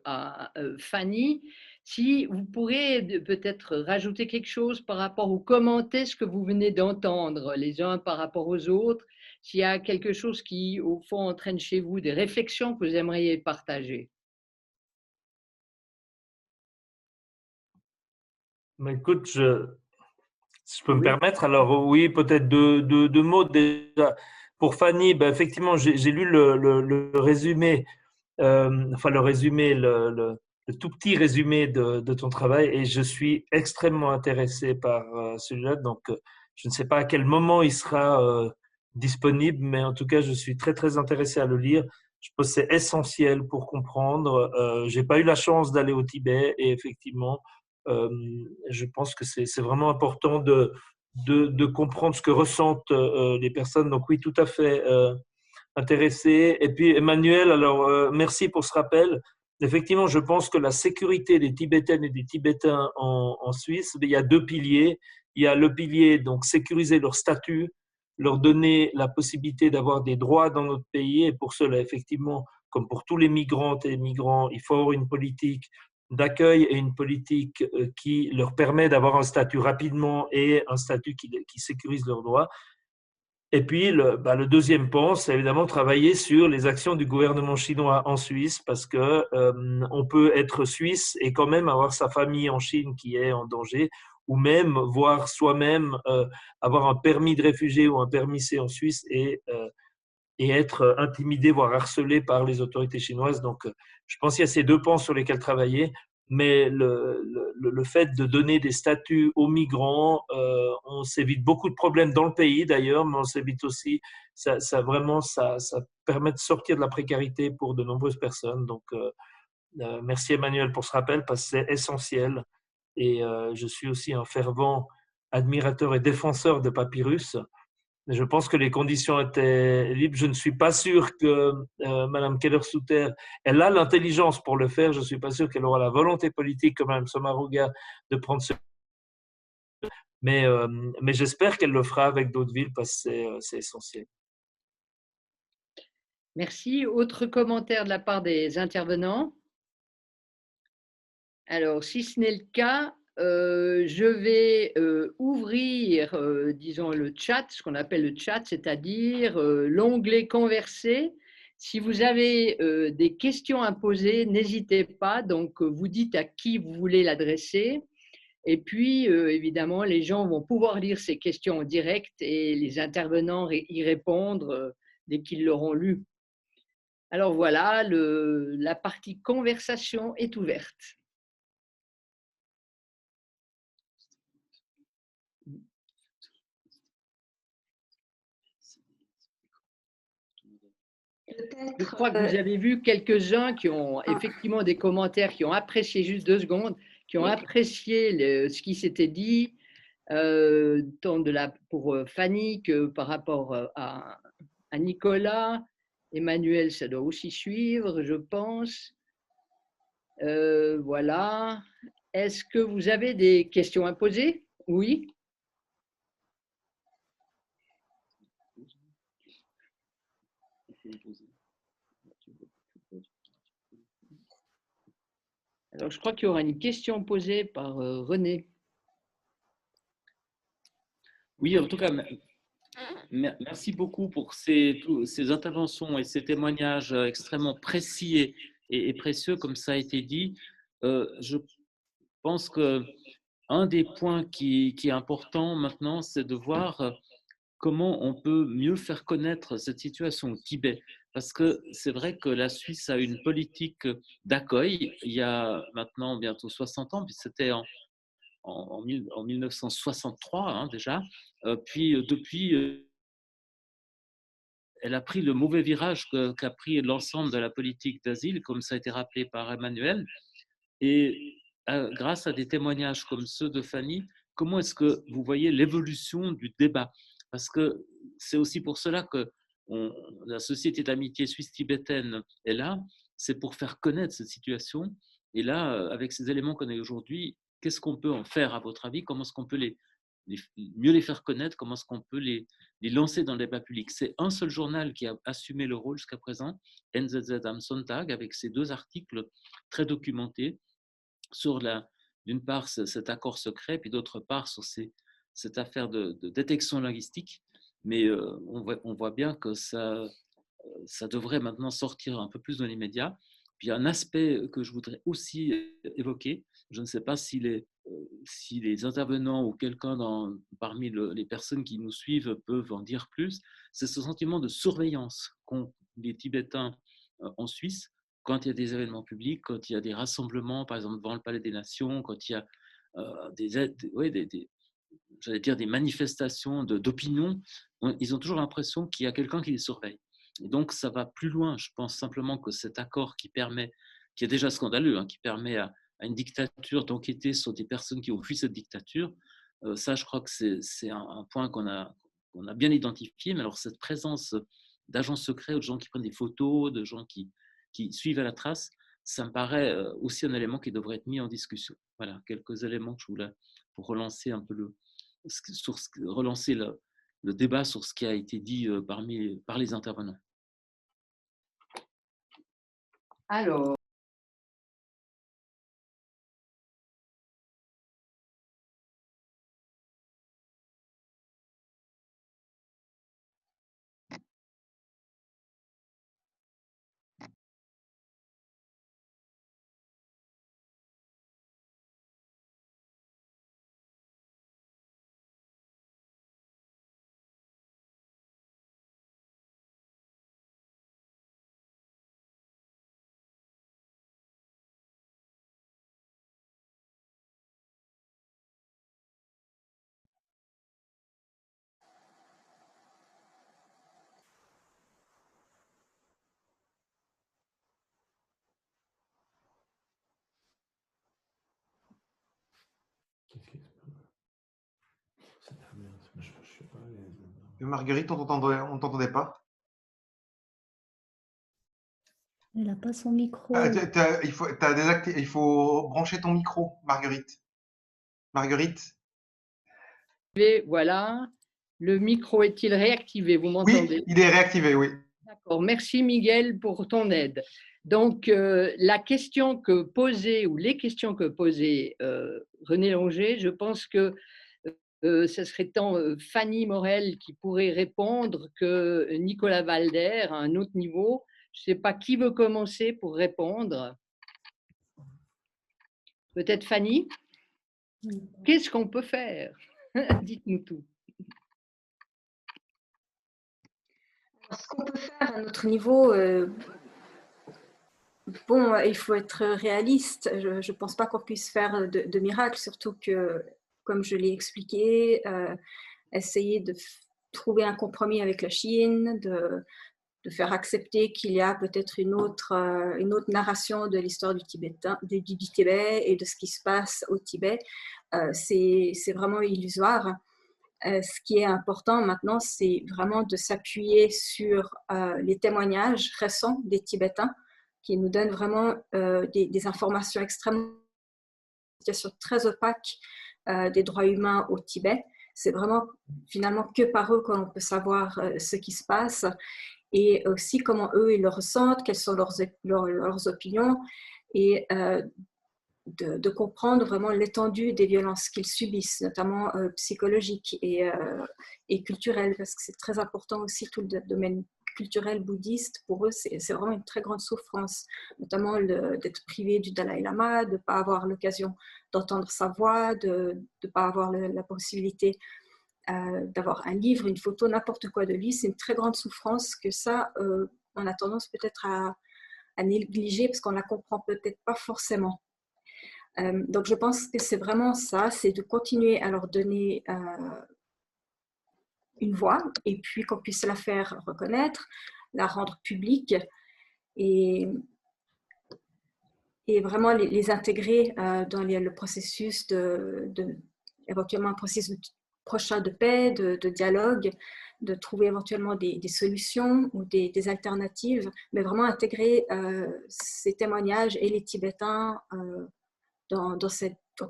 à Fanny, Si vous pourrez peut-être rajouter quelque chose par rapport ou commenter ce que vous venez d'entendre, les uns par rapport aux autres, s'il y a quelque chose qui, au fond, entraîne chez vous des réflexions que vous aimeriez partager. Mais écoute, si je peux me Oui. permettre, alors oui, peut-être deux mots déjà. Pour Fanny, ben, effectivement, j'ai lu le résumé, enfin le résumé, le tout petit résumé de ton travail et je suis extrêmement intéressé par celui-là. Donc, je ne sais pas à quel moment il sera disponible, mais en tout cas, je suis très, très intéressé à le lire. Je pense que c'est essentiel pour comprendre. J'ai pas eu la chance d'aller au Tibet et effectivement, euh, je pense que c'est vraiment important de comprendre ce que ressentent les personnes. Donc oui, tout à fait intéressé. Et puis Emmanuel, alors merci pour ce rappel. Effectivement, je pense que la sécurité des Tibétaines et des Tibétains en Suisse, il y a deux piliers. Il y a le pilier, donc sécuriser leur statut, leur donner la possibilité d'avoir des droits dans notre pays. Et pour cela, effectivement, comme pour tous les migrantes et migrants, il faut avoir une politique d'accueil et une politique qui leur permet d'avoir un statut rapidement et un statut qui sécurise leurs droits. Et puis, le deuxième pan, c'est évidemment travailler sur les actions du gouvernement chinois en Suisse, parce que on peut être suisse et quand même avoir sa famille en Chine qui est en danger, ou même voir soi-même avoir un permis de réfugié ou un permis C en Suisse et être intimidé, voire harcelé par les autorités chinoises. Donc, je pense qu'il y a ces deux pans sur lesquels travailler. Mais le fait de donner des statuts aux migrants, on s'évite beaucoup de problèmes dans le pays d'ailleurs, mais on s'évite aussi, ça permet de sortir de la précarité pour de nombreuses personnes. Donc, merci Emmanuel pour ce rappel parce que c'est essentiel. Et je suis aussi un fervent admirateur et défenseur de Papyrus. Je pense que les conditions étaient libres. Je ne suis pas sûr que Mme Keller-Souter, elle a l'intelligence pour le faire. Je ne suis pas sûr qu'elle aura la volonté politique comme Mme Sommaruga de prendre ce. Mais j'espère qu'elle le fera avec d'autres villes parce que c'est essentiel. Merci. Autre commentaire de la part des intervenants? Alors, si ce n'est le cas, je vais ouvrir, disons, le chat, ce qu'on appelle le chat, c'est-à-dire l'onglet Converser. Si vous avez des questions à poser, n'hésitez pas. Donc, vous dites à qui vous voulez l'adresser. Et puis, évidemment, les gens vont pouvoir lire ces questions en direct et les intervenants y répondre dès qu'ils l'auront lu. Alors voilà, la partie conversation est ouverte. Je crois que vous avez vu quelques-uns qui ont effectivement des commentaires, qui ont apprécié, juste 2 secondes, qui ont apprécié ce qui s'était dit, tant pour Fanny que par rapport à Nicolas. Emmanuel, ça doit aussi suivre, je pense. Voilà. Est-ce que vous avez des questions à poser? Oui. Alors, je crois qu'il y aura une question posée par René. Oui, en tout cas, merci beaucoup pour ces interventions et ces témoignages extrêmement précis et précieux, comme ça a été dit. Je pense qu'un des points qui est important maintenant, c'est de voir comment on peut mieux faire connaître cette situation au Tibet. Parce que c'est vrai que la Suisse a une politique d'accueil il y a maintenant bientôt 60 ans, puis c'était en 1963 hein, déjà. Puis depuis, elle a pris le mauvais virage qu'a pris l'ensemble de la politique d'asile, comme ça a été rappelé par Emmanuel. Et grâce à des témoignages comme ceux de Fanny, comment est-ce que vous voyez l'évolution du débat? Parce que c'est aussi pour cela que la Société d'amitié suisse-tibétaine est là, c'est pour faire connaître cette situation. Et là, avec ces éléments qu'on a aujourd'hui, qu'est-ce qu'on peut en faire à votre avis? Comment est-ce qu'on peut mieux les faire connaître? Comment est-ce qu'on peut les lancer dans le débat public? C'est un seul journal qui a assumé le rôle jusqu'à présent, NZZ am Sonntag, avec ses 2 articles très documentés sur d'une part cet accord secret, puis d'autre part sur cette affaire de détection linguistique. Mais on voit bien que ça devrait maintenant sortir un peu plus dans les médias. Puis un aspect que je voudrais aussi évoquer, je ne sais pas si les intervenants ou quelqu'un parmi les personnes qui nous suivent peuvent en dire plus, c'est ce sentiment de surveillance qu'ont les Tibétains en Suisse quand il y a des événements publics, quand il y a des rassemblements, par exemple devant le Palais des Nations, quand il y a j'allais dire des manifestations d'opinion, ils ont toujours l'impression qu'il y a quelqu'un qui les surveille. Et donc, ça va plus loin. Je pense simplement que cet accord qui est déjà scandaleux, qui permet à une dictature d'enquêter sur des personnes qui ont fui cette dictature, ça, je crois que c'est un point qu'on a bien identifié. Mais alors, cette présence d'agents secrets, ou de gens qui prennent des photos, de gens qui suivent à la trace, ça me paraît aussi un élément qui devrait être mis en discussion. Voilà, quelques éléments que je voulais pour relancer un peu relancer le débat sur ce qui a été dit par les intervenants. Alors, Marguerite, on t'entendait pas. Elle n'a pas son micro. Il faut brancher ton micro, Marguerite. Marguerite. voilà. Le micro est-il réactivé? Vous m'entendez? Oui, il est réactivé, oui. D'accord. Merci Miguel pour ton aide. Donc, la question que posait, ou les questions que posait René Longer, je pense que ce serait tant Fanny Morel qui pourrait répondre que Nicolas Valder à un autre niveau. Je ne sais pas qui veut commencer pour répondre. Peut-être Fanny? Qu'est-ce qu'on peut faire? Dites-nous tout. Ce qu'on peut faire à notre niveau, bon, il faut être réaliste. Je ne pense pas qu'on puisse faire de miracle, surtout que, comme je l'ai expliqué, essayer de trouver un compromis avec la Chine, de faire accepter qu'il y a peut-être une autre narration de l'histoire du Tibet et de ce qui se passe au Tibet, c'est vraiment illusoire. Ce qui est important maintenant, c'est vraiment de s'appuyer sur les témoignages récents des Tibétains qui nous donnent vraiment des informations extrêmement très opaques des droits humains au Tibet. C'est vraiment finalement que par eux qu'on peut savoir ce qui se passe et aussi comment eux ils le ressentent, quelles sont leurs opinions et de comprendre vraiment l'étendue des violences qu'ils subissent, notamment psychologiques et culturelles, parce que c'est très important aussi tout le domaine culturel bouddhiste. Pour eux, c'est vraiment une très grande souffrance, notamment d'être privé du Dalai Lama, de ne pas avoir l'occasion d'entendre sa voix, de ne pas avoir la possibilité d'avoir un livre, une photo, n'importe quoi de lui. C'est une très grande souffrance que ça, on a tendance peut-être à négliger parce qu'on ne la comprend peut-être pas forcément. Donc, je pense que c'est vraiment ça, c'est de continuer à leur donner une voix et puis qu'on puisse la faire reconnaître, la rendre publique et vraiment les intégrer dans le processus éventuellement un processus prochain de paix, de dialogue, de trouver éventuellement des solutions ou des alternatives, mais vraiment intégrer ces témoignages et les Tibétains dans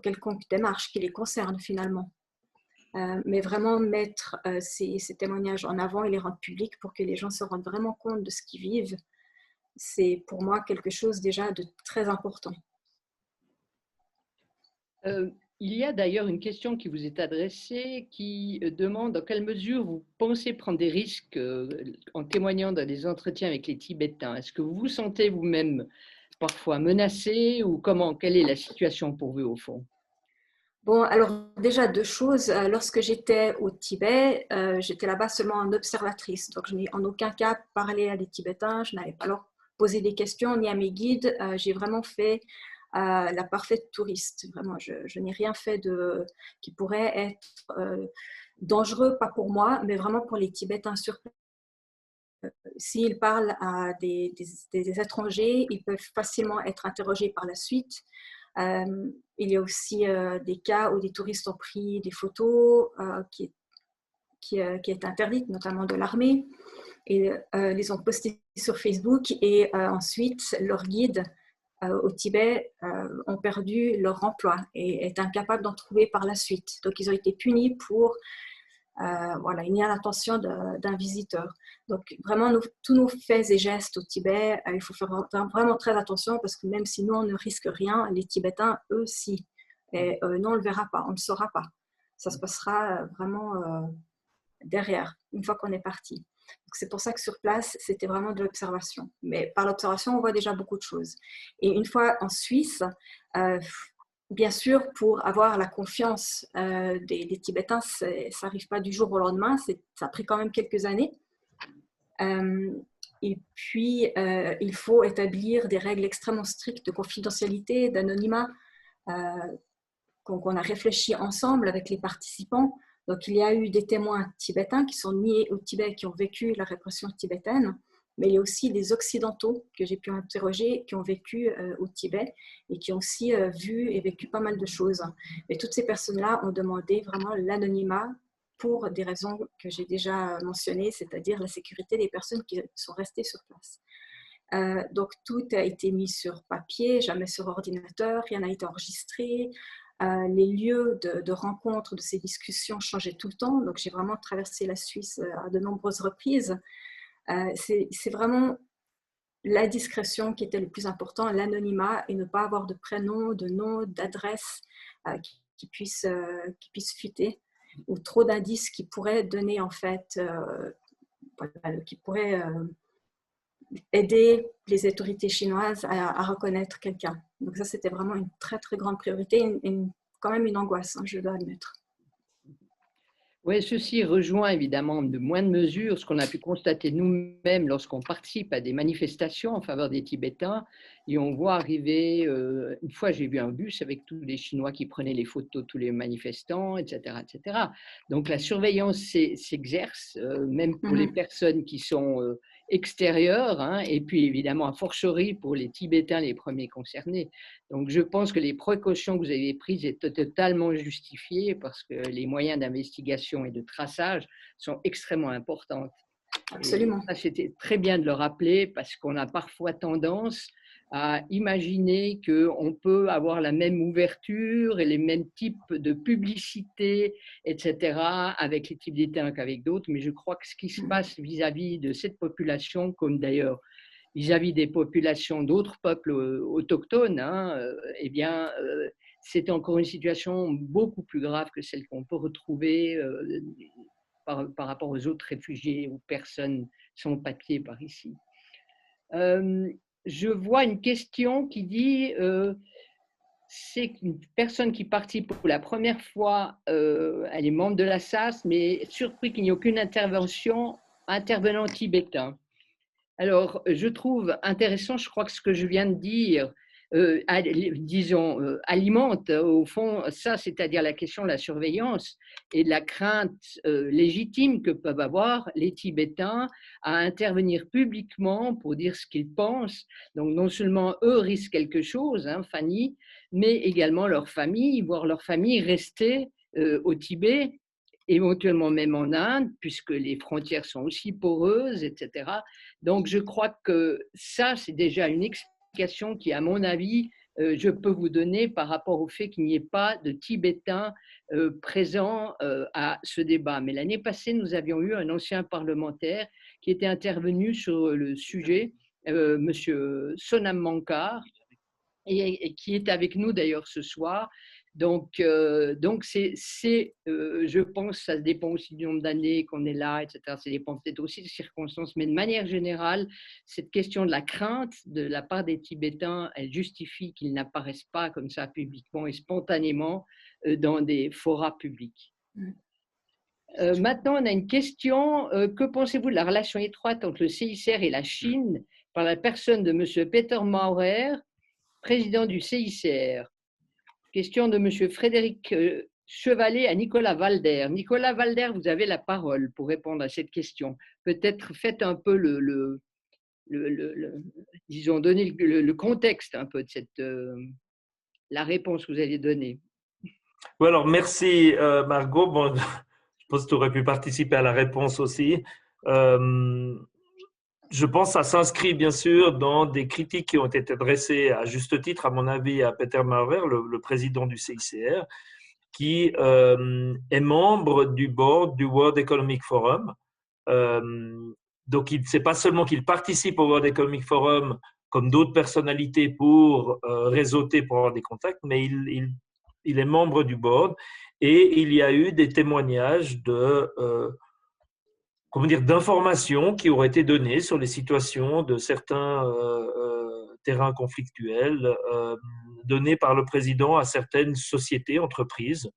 quelconque démarche qui les concerne finalement. Mais vraiment mettre ces témoignages en avant et les rendre publics pour que les gens se rendent vraiment compte de ce qu'ils vivent, c'est pour moi quelque chose déjà de très important. Il y a d'ailleurs une question qui vous est adressée qui demande dans quelle mesure vous pensez prendre des risques en témoignant dans des entretiens avec les Tibétains. Est-ce que vous vous sentez vous-même parfois menacé ou comment, quelle est la situation pour vous au fond? Bon, alors déjà deux choses. Lorsque j'étais au Tibet, j'étais là-bas seulement en observatrice. Donc, je n'ai en aucun cas parlé à des Tibétains. Je n'avais pas leur posé des questions ni à mes guides. J'ai vraiment fait la parfaite touriste. Vraiment, je n'ai rien fait qui pourrait être dangereux, pas pour moi, mais vraiment pour les Tibétains sur place. S'ils parlent à des étrangers, ils peuvent facilement être interrogés par la suite. Il y a aussi des cas où des touristes ont pris des photos qui est interdite, notamment de l'armée, et les ont postées sur Facebook. Et ensuite, leurs guides au Tibet ont perdu leur emploi et est incapable d'en trouver par la suite. Donc, ils ont été punis pour voilà, il y a l'intention d'un visiteur. Donc, vraiment, tous nos faits et gestes au Tibet, il faut faire vraiment très attention parce que même si nous, on ne risque rien, les Tibétains, eux, si. Et nous, on ne le verra pas, on ne le saura pas. Ça se passera vraiment derrière, une fois qu'on est parti. C'est pour ça que sur place, c'était vraiment de l'observation. Mais par l'observation, on voit déjà beaucoup de choses. Et une fois en Suisse, bien sûr, pour avoir la confiance des Tibétains, ça n'arrive pas du jour au lendemain, ça a pris quand même quelques années. Et puis, il faut établir des règles extrêmement strictes de confidentialité, d'anonymat, qu'on a réfléchi ensemble avec les participants. Donc, il y a eu des témoins tibétains qui sont nés au Tibet, qui ont vécu la répression tibétaine, mais il y a aussi des Occidentaux que j'ai pu interroger qui ont vécu au Tibet et qui ont aussi vu et vécu pas mal de choses. Mais toutes ces personnes-là ont demandé vraiment l'anonymat pour des raisons que j'ai déjà mentionnées, c'est-à-dire la sécurité des personnes qui sont restées sur place. Donc, tout a été mis sur papier, jamais sur ordinateur, rien n'a été enregistré. Les lieux de rencontre de ces discussions changeaient tout le temps. Donc, j'ai vraiment traversé la Suisse à de nombreuses reprises. C'est vraiment la discrétion qui était le plus important, l'anonymat, et ne pas avoir de prénom, de nom, d'adresse qui puisse fuiter, ou trop d'indices qui pourraient donner en fait, qui pourraient aider les autorités chinoises à reconnaître quelqu'un. Donc ça, c'était vraiment une très très grande priorité, quand même une angoisse, hein, je dois admettre. Oui, ceci rejoint évidemment de moindre mesure ce qu'on a pu constater nous-mêmes lorsqu'on participe à des manifestations en faveur des Tibétains et on voit arriver, une fois j'ai vu un bus avec tous les Chinois qui prenaient les photos de tous les manifestants, etc. etc. Donc la surveillance s'exerce, même pour les personnes qui sont extérieures, hein, et puis évidemment a fortiori pour les Tibétains les premiers concernés. Donc, je pense que les précautions que vous avez prises étaient totalement justifiées parce que les moyens d'investigation et de traçage sont extrêmement importants. Absolument. C'était très bien de le rappeler parce qu'on a parfois tendance à imaginer qu'on peut avoir la même ouverture et les mêmes types de publicité, etc., avec les Tibétains qu'avec d'autres. Mais je crois que ce qui se passe vis-à-vis de cette population, comme d'ailleurs vis-à-vis des populations d'autres peuples autochtones, hein, eh bien, c'est encore une situation beaucoup plus grave que celle qu'on peut retrouver par rapport aux autres réfugiés ou personnes sans papier par ici. Je vois une question qui dit c'est une personne qui participe pour la première fois, elle est membre de la SAS, mais surpris qu'il n'y ait aucune intervenant tibétain. Alors, je trouve intéressant, je crois que ce que je viens de dire, disons, alimente au fond ça, c'est-à-dire la question de la surveillance et de la crainte légitime que peuvent avoir les Tibétains à intervenir publiquement pour dire ce qu'ils pensent. Donc, non seulement eux risquent quelque chose, hein, Fanny, mais également leur famille, voire leur famille rester au Tibet, éventuellement même en Inde, puisque les frontières sont aussi poreuses, etc. Donc, je crois que ça, c'est déjà une explication qui, à mon avis, je peux vous donner par rapport au fait qu'il n'y ait pas de Tibétains présents à ce débat. Mais l'année passée, nous avions eu un ancien parlementaire qui était intervenu sur le sujet, Monsieur Sonam Mankar, et qui est avec nous d'ailleurs ce soir. Donc je pense, ça dépend aussi du nombre d'années qu'on est là, etc. Ça dépend peut-être aussi des circonstances, mais de manière générale, cette question de la crainte de la part des Tibétains, elle justifie qu'ils n'apparaissent pas comme ça publiquement et spontanément dans des forats publics. Maintenant, on a une question. Que pensez-vous de la relation étroite entre le CICR et la Chine par la personne de M. Peter Maurer, président du CICR? Question de M. Frédéric Chevalet à Nicolas Valder. Nicolas Valder, vous avez la parole pour répondre à cette question. Peut-être faites un peu disons, donner le contexte un peu de la réponse que vous allez donner. Oui, alors merci Margot. Bon, je pense que tu aurais pu participer à la réponse aussi. Je pense que ça s'inscrit bien sûr dans des critiques qui ont été adressées à juste titre, à mon avis, à Peter Maurer, le président du CICR, qui est membre du board du World Economic Forum. Donc, ce n'est pas seulement qu'il participe au World Economic Forum comme d'autres personnalités pour réseauter, pour avoir des contacts, mais il est membre du board et il y a eu des témoignages d'informations qui auraient été données sur les situations de certains terrains conflictuels donnés par le président à certaines sociétés, entreprises,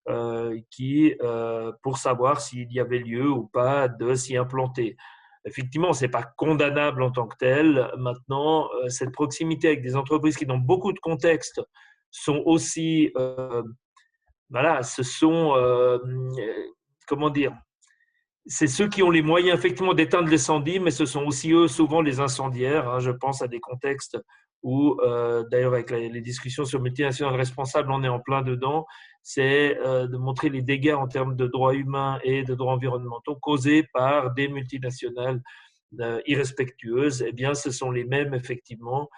pour savoir s'il y avait lieu ou pas de s'y implanter. Effectivement, ce n'est pas condamnable en tant que tel. Maintenant, cette proximité avec des entreprises qui, dans beaucoup de contextes, sont aussi, comment dire, c'est ceux qui ont les moyens effectivement d'éteindre l'incendie, mais ce sont aussi eux souvent les incendiaires. Je pense à des contextes où, d'ailleurs avec les discussions sur multinationales responsables, on est en plein dedans, c'est de montrer les dégâts en termes de droits humains et de droits environnementaux causés par des multinationales irrespectueuses. Eh bien, ce sont les mêmes effectivement,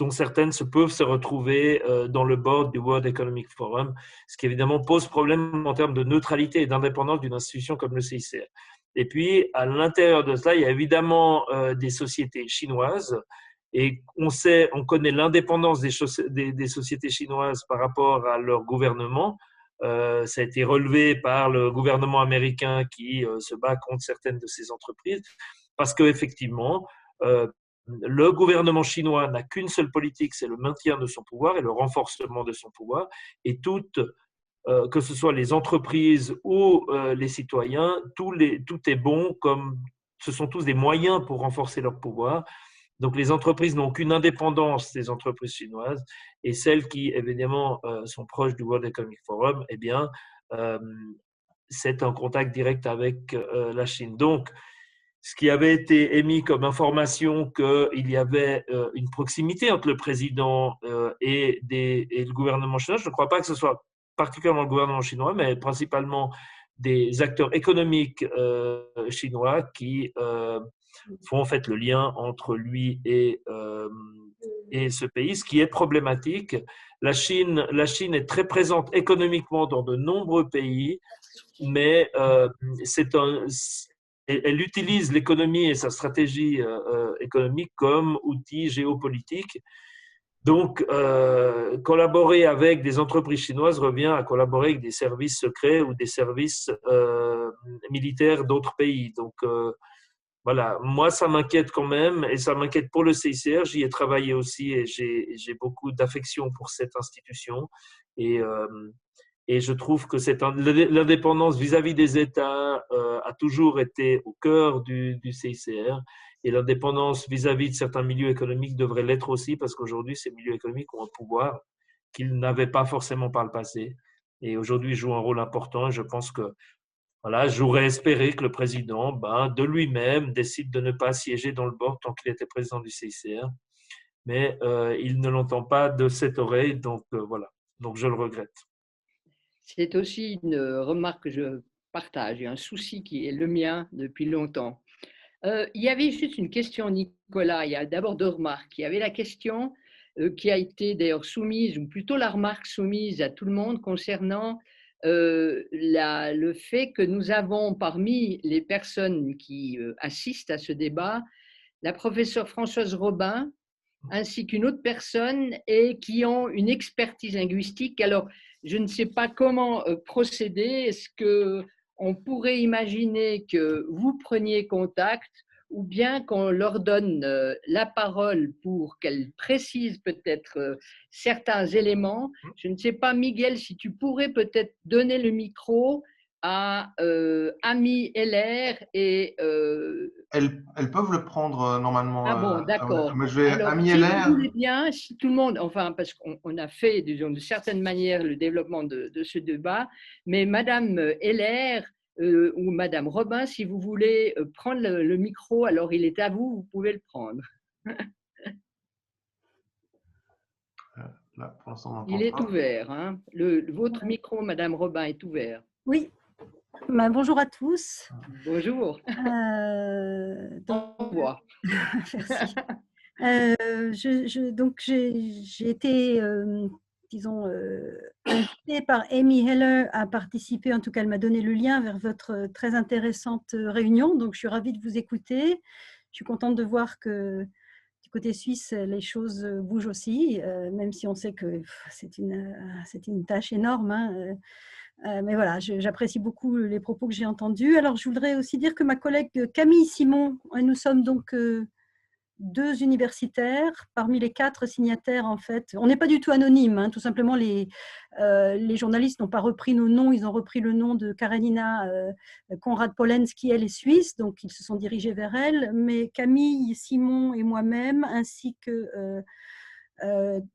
dont certaines peuvent se retrouver dans le board du World Economic Forum, ce qui évidemment pose problème en termes de neutralité et d'indépendance d'une institution comme le CICR. Et puis, à l'intérieur de cela, il y a évidemment des sociétés chinoises, et on connaît l'indépendance des sociétés chinoises par rapport à leur gouvernement. Ça a été relevé par le gouvernement américain qui se bat contre certaines de ces entreprises, parce qu'effectivement, le gouvernement chinois n'a qu'une seule politique, c'est le maintien de son pouvoir et le renforcement de son pouvoir. Et que ce soit les entreprises ou les citoyens, tout est bon, comme ce sont tous des moyens pour renforcer leur pouvoir. Donc, les entreprises n'ont qu'une indépendance des entreprises chinoises, et celles qui, évidemment, sont proches du World Economic Forum, eh bien, c'est un contact direct avec la Chine. Donc, ce qui avait été émis comme information qu'il y avait une proximité entre le président et le gouvernement chinois, je ne crois pas que ce soit particulièrement le gouvernement chinois, mais principalement des acteurs économiques chinois qui font en fait le lien entre lui et ce pays, ce qui est problématique. La Chine est très présente économiquement dans de nombreux pays, mais elle utilise l'économie et sa stratégie économique comme outil géopolitique. Donc, collaborer avec des entreprises chinoises revient à collaborer avec des services secrets ou des services militaires d'autres pays. Donc, voilà, moi, ça m'inquiète quand même, et ça m'inquiète pour le CICR. J'y ai travaillé aussi et j'ai beaucoup d'affection pour cette institution. Et je trouve que l'indépendance vis-à-vis des États a toujours été au cœur du CICR. Et l'indépendance vis-à-vis de certains milieux économiques devrait l'être aussi, parce qu'aujourd'hui, ces milieux économiques ont un pouvoir qu'ils n'avaient pas forcément par le passé. Et aujourd'hui, ils jouent un rôle important. Et je pense que voilà, j'aurais espéré que le président, de lui-même, décide de ne pas siéger dans le board tant qu'il était président du CICR. Mais il ne l'entend pas de cette oreille, donc voilà. Donc je le regrette. C'est aussi une remarque que je partage, et un souci qui est le mien depuis longtemps. Il y avait juste une question, Nicolas. Il y a d'abord deux remarques. Il y avait la question qui a été d'ailleurs soumise, ou plutôt la remarque soumise à tout le monde concernant le fait que nous avons parmi les personnes qui assistent à ce débat la professeure Françoise Robin, ainsi qu'une autre personne et qui ont une expertise linguistique. Alors, je ne sais pas comment procéder. Est-ce qu'on pourrait imaginer que vous preniez contact ou bien qu'on leur donne la parole pour qu'elles précisent peut-être certains éléments? Je ne sais pas, Miguel, si tu pourrais peut-être donner le micro à Ami Heller et Elles peuvent le prendre normalement. ah bon, d'accord. Mais je vais Alors, Ami si vous LR. voulez bien, si tout le monde, enfin, parce qu'on a fait, disons, de certaines manières le développement de ce débat, mais Madame Heller ou Madame Robin, si vous voulez prendre le micro, alors il est à vous, vous pouvez le prendre. Là, pour l'instant, on n'entend Il est pas. ouvert. Hein. Votre micro, Madame Robin, est ouvert. Oui. Bonjour à tous. Bonjour. Donc, Au revoir. Merci. Donc, j'ai été, disons, invitée par Amy Heller à participer. En tout cas, elle m'a donné le lien vers votre très intéressante réunion. Donc, je suis ravie de vous écouter. Je suis contente de voir que du côté suisse, les choses bougent aussi, même si on sait que c'est une tâche énorme. Hein. Mais voilà, j'apprécie beaucoup les propos que j'ai entendus. Alors, je voudrais aussi dire que ma collègue Camille Simon, nous sommes donc 2 universitaires parmi les 4 signataires, en fait. On n'est pas du tout anonyme, hein. Tout simplement, les journalistes n'ont pas repris nos noms, ils ont repris le nom de Karenina Konrad-Polenz, qui elle est suisse, donc ils se sont dirigés vers elle. Mais Camille Simon et moi-même, ainsi que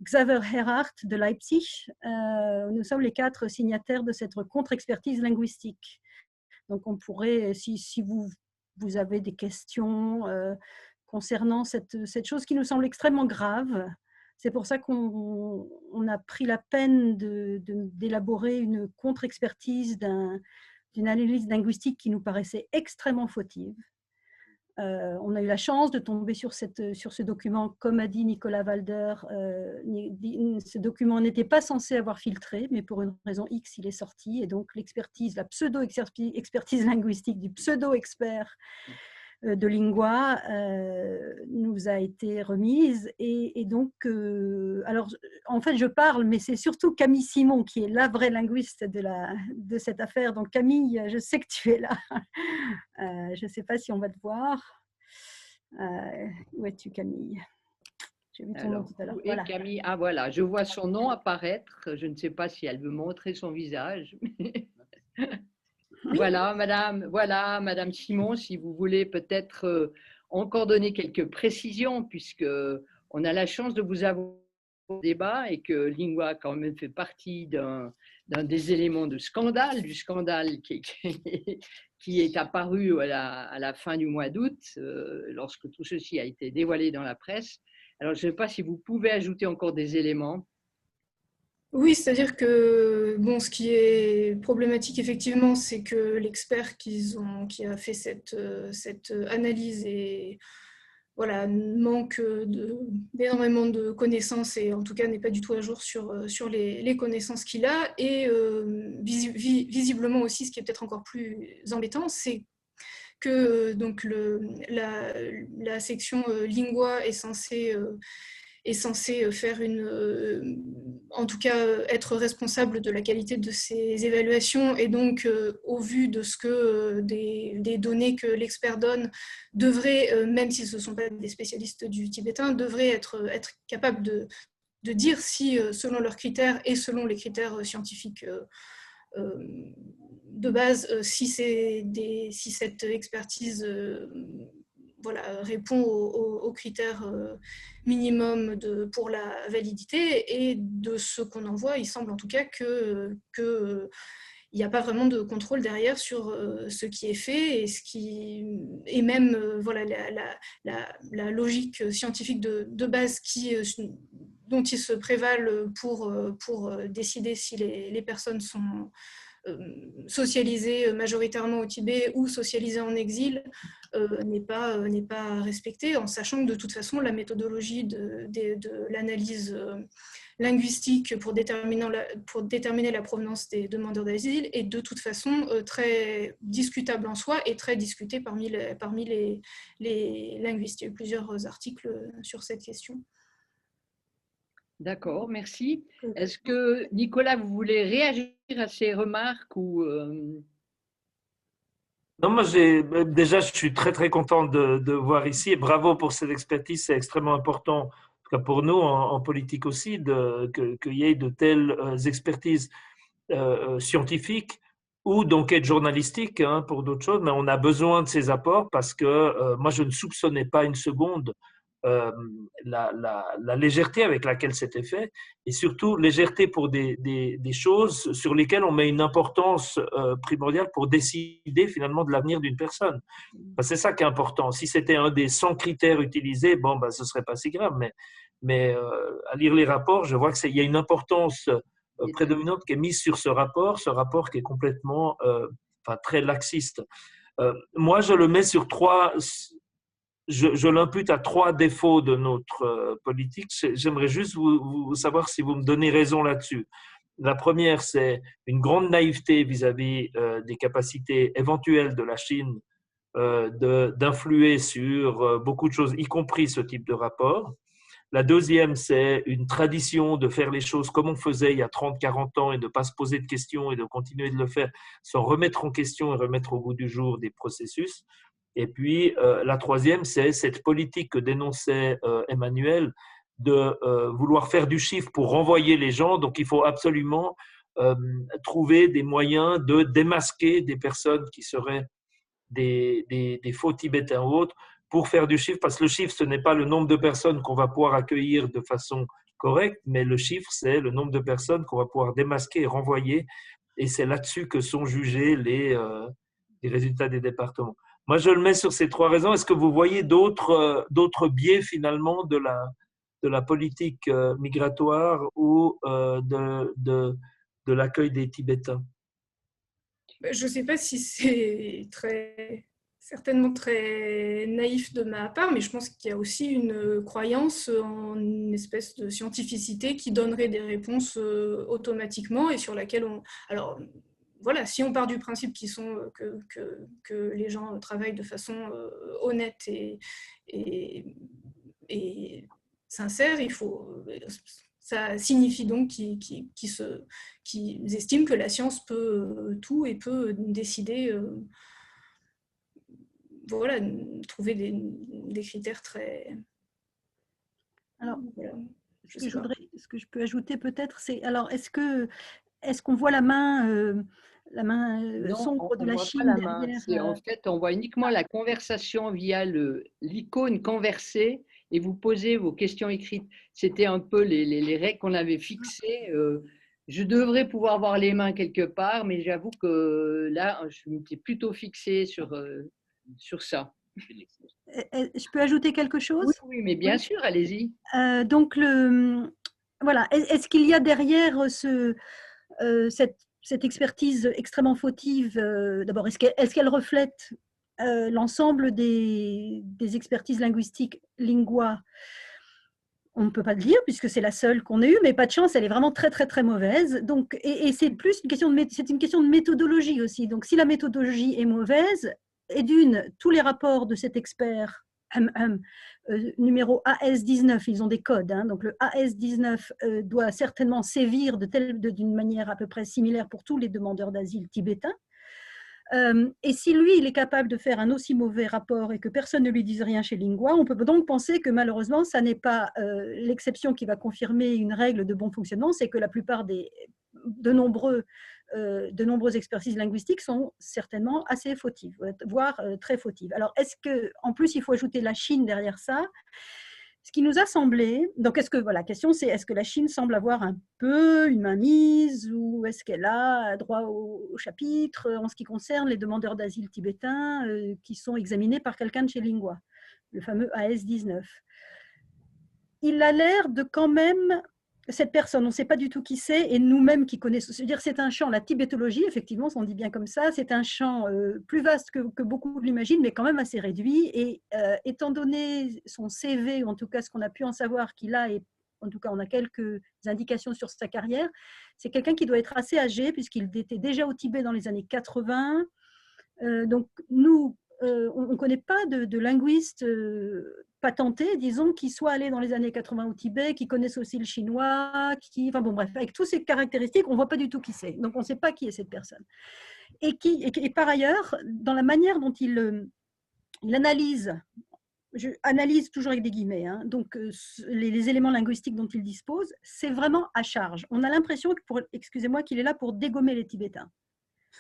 Xaver Herhardt de Leipzig, nous sommes les 4 signataires de cette contre-expertise linguistique. Donc on pourrait, si vous avez des questions concernant cette chose qui nous semble extrêmement grave, c'est pour ça qu'on a pris la peine d'élaborer une contre-expertise d'une analyse linguistique qui nous paraissait extrêmement fautive. On a eu la chance de tomber sur ce document, comme a dit Nicolas Walder. Ce document n'était pas censé avoir filtré, mais pour une raison X, il est sorti. Et donc l'expertise, la pseudo-expertise linguistique du pseudo-expert de Lingua nous a été remise. Et donc, alors, en fait, je parle, mais c'est surtout Camille Simon qui est la vraie linguiste de cette affaire. Donc, Camille, je sais que tu es là. Je ne sais pas si on va te voir. Où es-tu, Camille? J'ai vu ton nom tout à l'heure. Voilà. Camille, ah voilà, je vois son nom apparaître. Je ne sais pas si elle veut montrer son visage. Oui. Voilà, Madame Simon, si vous voulez peut-être encore donner quelques précisions, puisque on a la chance de vous avoir au débat et que Lingua quand même fait partie d'un des éléments de scandale, du scandale qui est apparu à la fin du mois d'août, lorsque tout ceci a été dévoilé dans la presse. Alors, je ne sais pas si vous pouvez ajouter encore des éléments. Oui, c'est-à-dire que bon, ce qui est problématique effectivement, c'est que l'expert qui a fait cette analyse voilà, manque d'énormément de connaissances et en tout cas n'est pas du tout à jour sur les connaissances qu'il a. Et visiblement aussi, ce qui est peut-être encore plus embêtant, c'est que donc la section Lingua est censée faire en tout cas être responsable de la qualité de ces évaluations et donc au vu de ce que des données que l'expert donne devraient, même s'ils ne sont pas des spécialistes du tibétain, devraient être capables de dire si selon leurs critères et selon les critères scientifiques de base, si cette expertise voilà, répond aux critères minimum pour la validité. Et de ce qu'on en voit, il semble en tout cas qu'il n'y a pas vraiment de contrôle derrière sur ce qui est fait et même voilà, la logique scientifique de base dont ils se prévalent pour décider si les personnes sont socialisées majoritairement au Tibet ou socialisées en exil n'est pas respectée, en sachant que de toute façon la méthodologie de l'analyse linguistique pour déterminer la provenance des demandeurs d'asile est de toute façon très discutable en soi et très discutée parmi les linguistes. Il y a eu plusieurs articles sur cette question. D'accord, merci. Est-ce que, Nicolas, vous voulez réagir à ces remarques ou Non, moi, déjà, je suis très, très content de voir ici et bravo pour cette expertise. C'est extrêmement important, en tout cas pour nous, en politique aussi, qu'il y ait de telles expertises scientifiques ou d'enquête journalistique hein, pour d'autres choses, mais on a besoin de ces apports parce que moi, je ne soupçonnais pas une seconde la légèreté avec laquelle c'était fait et surtout légèreté pour des choses sur lesquelles on met une importance primordiale pour décider finalement de l'avenir d'une personne. Enfin, c'est ça qui est important. Si c'était un des 100 critères utilisés, bon, ben, ce ne serait pas si grave, mais à lire les rapports, je vois qu'il y a une importance prédominante qui est mise sur ce rapport qui est complètement enfin, très laxiste. Moi, je le mets sur trois, je l'impute à trois défauts de notre politique. J'aimerais juste vous savoir si vous me donnez raison là-dessus. La première, c'est une grande naïveté vis-à-vis des capacités éventuelles de la Chine d'influer sur beaucoup de choses, y compris ce type de rapport. La deuxième, c'est une tradition de faire les choses comme on faisait il y a 30, 40 ans et de ne pas se poser de questions et de continuer de le faire sans remettre en question et remettre au goût du jour des processus. Et puis, la troisième, c'est cette politique que dénonçait Emmanuel de vouloir faire du chiffre pour renvoyer les gens. Donc, il faut absolument trouver des moyens de démasquer des personnes qui seraient des faux Tibétains ou autres pour faire du chiffre, parce que le chiffre, ce n'est pas le nombre de personnes qu'on va pouvoir accueillir de façon correcte, mais le chiffre, c'est le nombre de personnes qu'on va pouvoir démasquer et renvoyer, et c'est là-dessus que sont jugés les résultats des départements. Moi, je le mets sur ces trois raisons. Est-ce que vous voyez d'autres biais, finalement, de la politique migratoire ou de l'accueil des Tibétains? Je ne sais pas si c'est certainement très naïf de ma part, mais je pense qu'il y a aussi une croyance en une espèce de scientificité qui donnerait des réponses automatiquement et sur laquelle on... Alors, voilà, si on part du principe que les gens travaillent de façon honnête et sincère, ça signifie donc qu'ils estiment que la science peut tout et peut décider, voilà, trouver des critères très... Alors, voilà, ce que je peux ajouter peut-être, c'est alors est-ce qu'on voit la main sombre de la Chine derrière En fait, on voit uniquement la conversation via l'icône conversée et vous posez vos questions écrites. C'était un peu les règles qu'on avait fixées. Je devrais pouvoir voir les mains quelque part, mais j'avoue que là, je m'étais plutôt fixée sur ça. Je peux ajouter quelque chose? Oui, mais bien sûr, allez-y. Donc, voilà. Est-ce qu'il y a derrière cette expertise extrêmement fautive, d'abord, est-ce qu'elle reflète l'ensemble des expertises linguistiques Lingua? On ne peut pas le dire puisque c'est la seule qu'on ait eue, mais pas de chance, elle est vraiment très très très mauvaise. Donc, et c'est plus une question de méthodologie aussi. Donc, si la méthodologie est mauvaise, et tous les rapports de cet expert numéro AS19, ils ont des codes, hein, donc le AS19 doit certainement sévir d'une manière à peu près similaire pour tous les demandeurs d'asile tibétains. Et si lui, il est capable de faire un aussi mauvais rapport et que personne ne lui dise rien chez Lingua, on peut donc penser que malheureusement, ça n'est pas l'exception qui va confirmer une règle de bon fonctionnement, c'est que la plupart de nombreuses expertises linguistiques sont certainement assez fautives, voire très fautives. Alors, est-ce qu'en plus, il faut ajouter la Chine derrière ça? Ce qui nous a semblé, donc la question c'est, est-ce que la Chine semble avoir un peu une mainmise ou est-ce qu'elle a droit au chapitre en ce qui concerne les demandeurs d'asile tibétains qui sont examinés par quelqu'un de chez Lingua, le fameux AS19. Il a l'air de quand même, cette personne, on ne sait pas du tout qui c'est, et nous-mêmes qui connaissons, c'est-à-dire c'est un champ, la tibétologie, effectivement, on dit bien comme ça, c'est un champ plus vaste que beaucoup l'imaginent, mais quand même assez réduit, et étant donné son CV, ou en tout cas ce qu'on a pu en savoir qu'il a, et en tout cas on a quelques indications sur sa carrière, c'est quelqu'un qui doit être assez âgé, puisqu'il était déjà au Tibet dans les années 80, donc nous, on ne connaît pas de linguiste patenté, disons, qui soit allé dans les années 80 au Tibet, qui connaissent aussi le chinois, enfin bon, bref, avec toutes ces caractéristiques, on ne voit pas du tout qui c'est. Donc, on ne sait pas qui est cette personne. Et par ailleurs, dans la manière dont il analyse, je analyse toujours avec des guillemets, hein, donc les éléments linguistiques dont il dispose, c'est vraiment à charge. On a l'impression, excusez-moi, qu'il est là pour dégommer les Tibétains.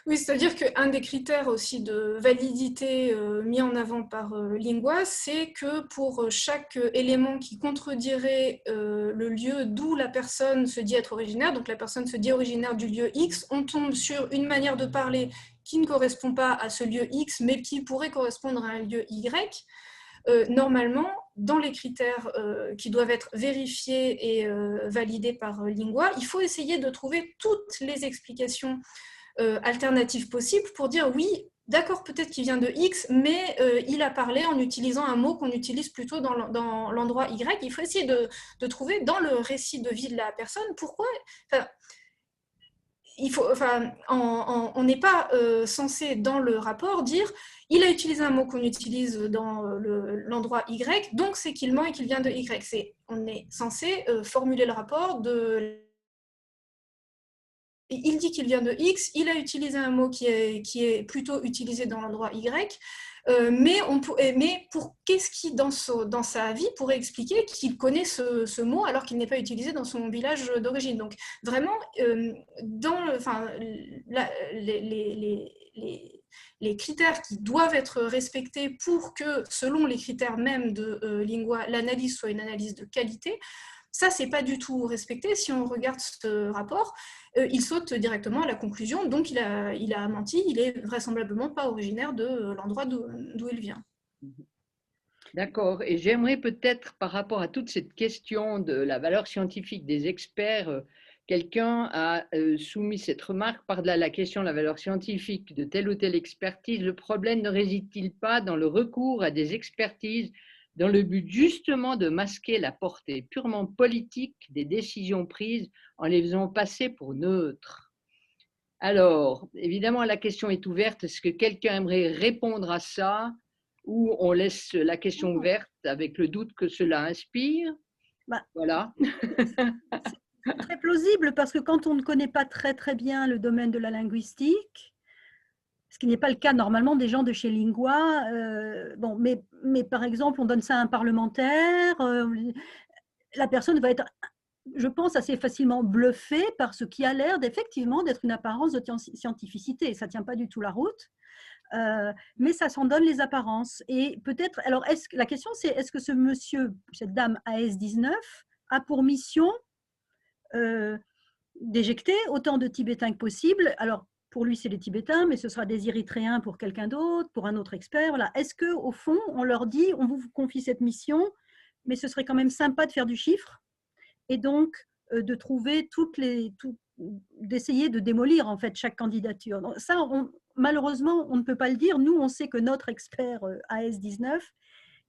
Oui, c'est-à-dire qu'un des critères aussi de validité mis en avant par Lingua, c'est que pour chaque élément qui contredirait le lieu d'où la personne se dit être originaire, donc la personne se dit originaire du lieu X, on tombe sur une manière de parler qui ne correspond pas à ce lieu X, mais qui pourrait correspondre à un lieu Y. Normalement, dans les critères qui doivent être vérifiés et validés par Lingua, il faut essayer de trouver toutes les explications alternatives possibles pour dire oui, d'accord, peut-être qu'il vient de X, mais il a parlé en utilisant un mot qu'on utilise plutôt dans l'endroit Y. Il faut essayer de trouver dans le récit de vie de la personne pourquoi. On n'est pas censé dans le rapport dire il a utilisé un mot qu'on utilise dans l'endroit Y, donc c'est qu'il ment et qu'il vient de Y. On est censé formuler le rapport de... Il dit qu'il vient de X, il a utilisé un mot qui est plutôt utilisé dans l'endroit Y, mais pour qu'est-ce qui, dans sa vie, pourrait expliquer qu'il connaît ce mot alors qu'il n'est pas utilisé dans son village d'origine. Donc, vraiment, les critères qui doivent être respectés pour que, selon les critères même de Lingua, l'analyse soit une analyse de qualité, ça, c'est pas du tout respecté. Si on regarde ce rapport, il saute directement à la conclusion. Donc, il a menti. Il est vraisemblablement pas originaire de l'endroit d'où il vient. D'accord. Et j'aimerais peut-être, par rapport à toute cette question de la valeur scientifique des experts, quelqu'un a soumis cette remarque par-delà la question de la valeur scientifique de telle ou telle expertise. Le problème ne réside-t-il pas dans le recours à des expertises dans le but justement de masquer la portée purement politique des décisions prises en les faisant passer pour neutres? Alors, évidemment, la question est ouverte. Est-ce que quelqu'un aimerait répondre à ça ou on laisse la question ouverte avec le doute que cela inspire? Voilà. C'est très plausible parce que quand on ne connaît pas très très bien le domaine de la linguistique, ce qui n'est pas le cas normalement des gens de chez Lingua. Mais par exemple, on donne ça à un parlementaire, la personne va être, je pense, assez facilement bluffée par ce qui a l'air effectivement d'être une apparence de scientificité. Ça ne tient pas du tout la route, mais ça s'en donne les apparences. Et peut-être, alors la question c'est, est-ce que ce monsieur, cette dame AS19, a pour mission d'éjecter autant de Tibétains que possible? Alors, pour lui, c'est les Tibétains, mais ce sera des Érythréens pour quelqu'un d'autre, pour un autre expert. Voilà. Est-ce qu'au fond, on leur dit, on vous confie cette mission, mais ce serait quand même sympa de faire du chiffre et donc de trouver d'essayer de démolir en fait chaque candidature. Donc, ça, malheureusement, on ne peut pas le dire. Nous, on sait que notre expert AS19,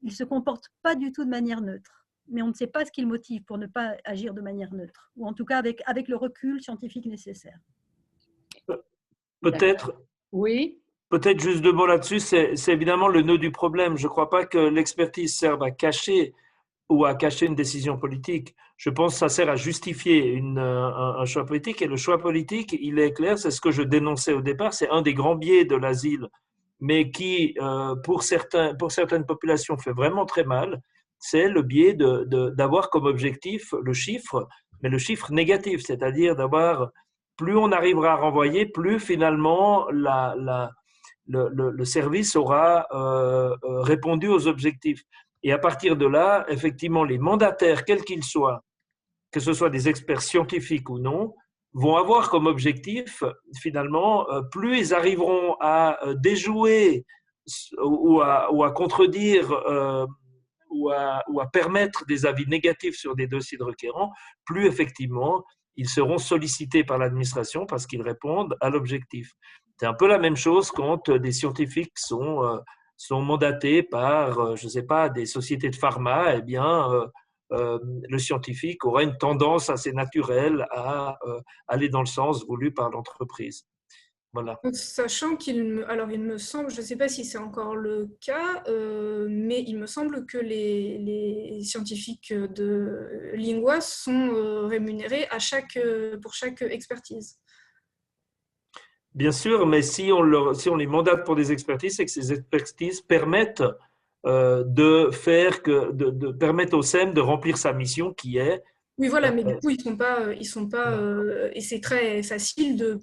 il ne se comporte pas du tout de manière neutre. Mais on ne sait pas ce qui le motive pour ne pas agir de manière neutre, ou en tout cas avec le recul scientifique nécessaire. Peut-être, oui. Peut-être juste deux mots là-dessus, c'est évidemment le nœud du problème. Je ne crois pas que l'expertise serve à cacher une décision politique. Je pense que ça sert à justifier un choix politique. Et le choix politique, il est clair, c'est ce que je dénonçais au départ, c'est un des grands biais de l'asile, mais qui, pour certaines populations, fait vraiment très mal. C'est le biais d'avoir comme objectif le chiffre, mais le chiffre négatif, c'est-à-dire d'avoir, plus on arrivera à renvoyer, plus finalement le service aura répondu aux objectifs. Et à partir de là, effectivement, les mandataires, quels qu'ils soient, que ce soit des experts scientifiques ou non, vont avoir comme objectif, finalement, plus ils arriveront à déjouer ou à contredire ou à permettre des avis négatifs sur des dossiers de requérants, plus effectivement, ils seront sollicités par l'administration parce qu'ils répondent à l'objectif. C'est un peu la même chose quand des scientifiques sont mandatés par, je ne sais pas, des sociétés de pharma. Eh bien, le scientifique aura une tendance assez naturelle à aller dans le sens voulu par l'entreprise. Voilà. Sachant alors il me semble, je ne sais pas si c'est encore le cas, mais il me semble que les scientifiques de Lingua sont rémunérés pour chaque expertise. Bien sûr, mais si on les mandate pour des expertises, c'est que ces expertises permettent permettre au SEM de remplir sa mission qui est. Oui, voilà, mais du coup, ils sont pas, et c'est très facile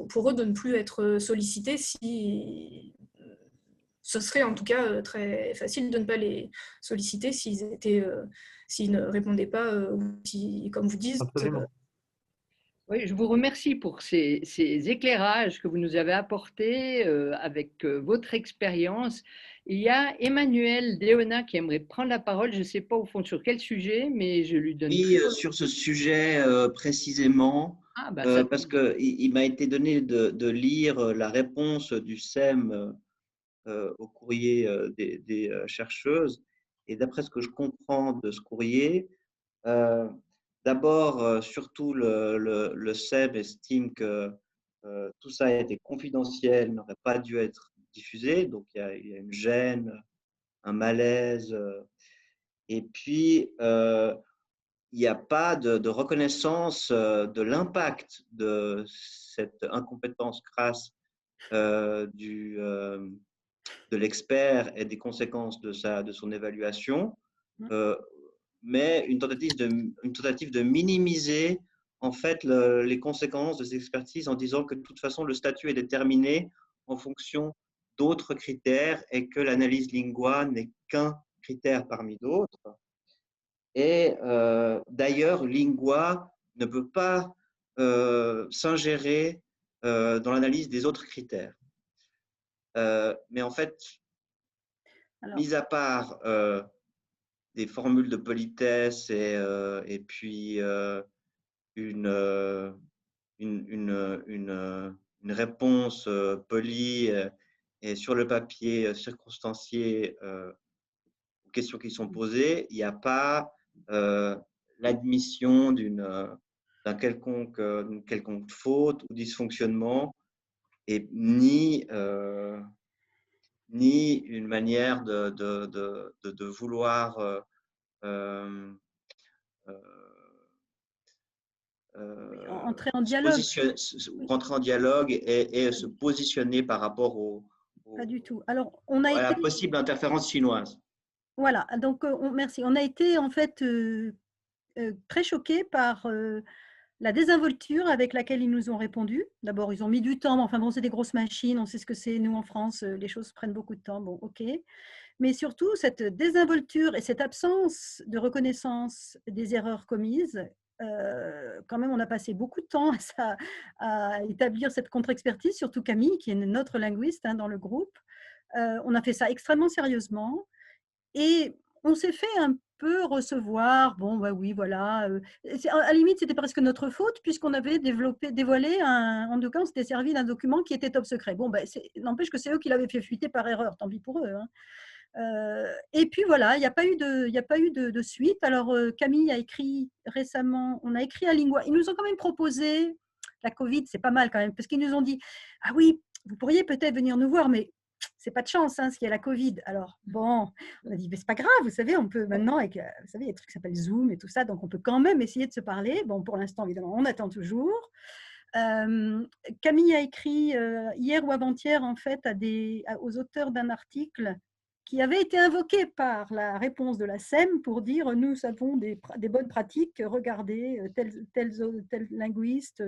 pour eux de ne plus être sollicités si, ce serait en tout cas très facile de ne pas les solliciter s'ils ne répondaient pas, ou si, comme vous dites. Absolument. Oui, je vous remercie pour ces éclairages que vous nous avez apportés avec votre expérience. Il y a Emmanuel Déona qui aimerait prendre la parole. Je ne sais pas au fond sur quel sujet, mais je lui donne Oui, plus. sur ce sujet précisément, Ah, bah, ça parce qu'il m'a été donné de lire la réponse du SEM au courrier des chercheuses. Et d'après ce que je comprends de ce courrier, d'abord, surtout le SEM estime que tout ça a été confidentiel, n'aurait pas dû être diffusé. Donc il y a une gêne, un malaise. Et puis, il n'y a pas de reconnaissance de l'impact de cette incompétence crasse de l'expert et des conséquences de son évaluation, mais une tentative de minimiser en fait les conséquences de ces expertises en disant que de toute façon le statut est déterminé en fonction d'autres critères et que l'analyse Lingua n'est qu'un critère parmi d'autres. Et d'ailleurs, Lingua ne peut pas s'ingérer dans l'analyse des autres critères. Mais en fait, mis à part des formules de politesse et puis une réponse polie et sur le papier circonstanciée aux questions qui sont posées, il n'y a pas l'admission d'une quelconque faute ou dysfonctionnement et ni une manière de vouloir entrer en dialogue. Rentrer en dialogue et se positionner par rapport Pas du tout. Alors, on a à la été... possible interférence chinoise. Voilà, donc merci. On a été en fait très choqués par la désinvolture avec laquelle ils nous ont répondu. D'abord, ils ont mis du temps, mais enfin bon, c'est des grosses machines, on sait ce que c'est, nous en France, les choses prennent beaucoup de temps, bon, ok. Mais surtout, cette désinvolture et cette absence de reconnaissance des erreurs commises, quand même, on a passé beaucoup de temps à établir cette contre-expertise, surtout Camille, qui est notre linguiste dans le groupe. On a fait ça extrêmement sérieusement et on s'est fait un peu recevoir, bon, bah oui, voilà. À la limite, c'était presque notre faute, puisqu'on avait dévoilé, en tout cas, on s'était servi d'un document qui était top secret. Bon, bah, n'empêche que c'est eux qui l'avaient fait fuiter par erreur, tant pis pour eux. Et puis voilà, il n'y a pas eu de suite. Alors, Camille a écrit récemment, on a écrit à Lingua. Ils nous ont quand même proposé, la Covid, c'est pas mal quand même, parce qu'ils nous ont dit, ah oui, vous pourriez peut-être venir nous voir, mais c'est pas de chance, s'il y a la Covid. Alors, bon, on a dit, mais c'est pas grave, vous savez, on peut maintenant, avec, vous savez, il y a des trucs qui s'appellent Zoom et tout ça, donc on peut quand même essayer de se parler. Bon, pour l'instant, évidemment, on attend toujours. Camille a écrit hier ou avant-hier, en fait, aux auteurs d'un article qui avait été invoqué par la réponse de la SEM pour dire, nous avons des bonnes pratiques, regardez, tels linguistes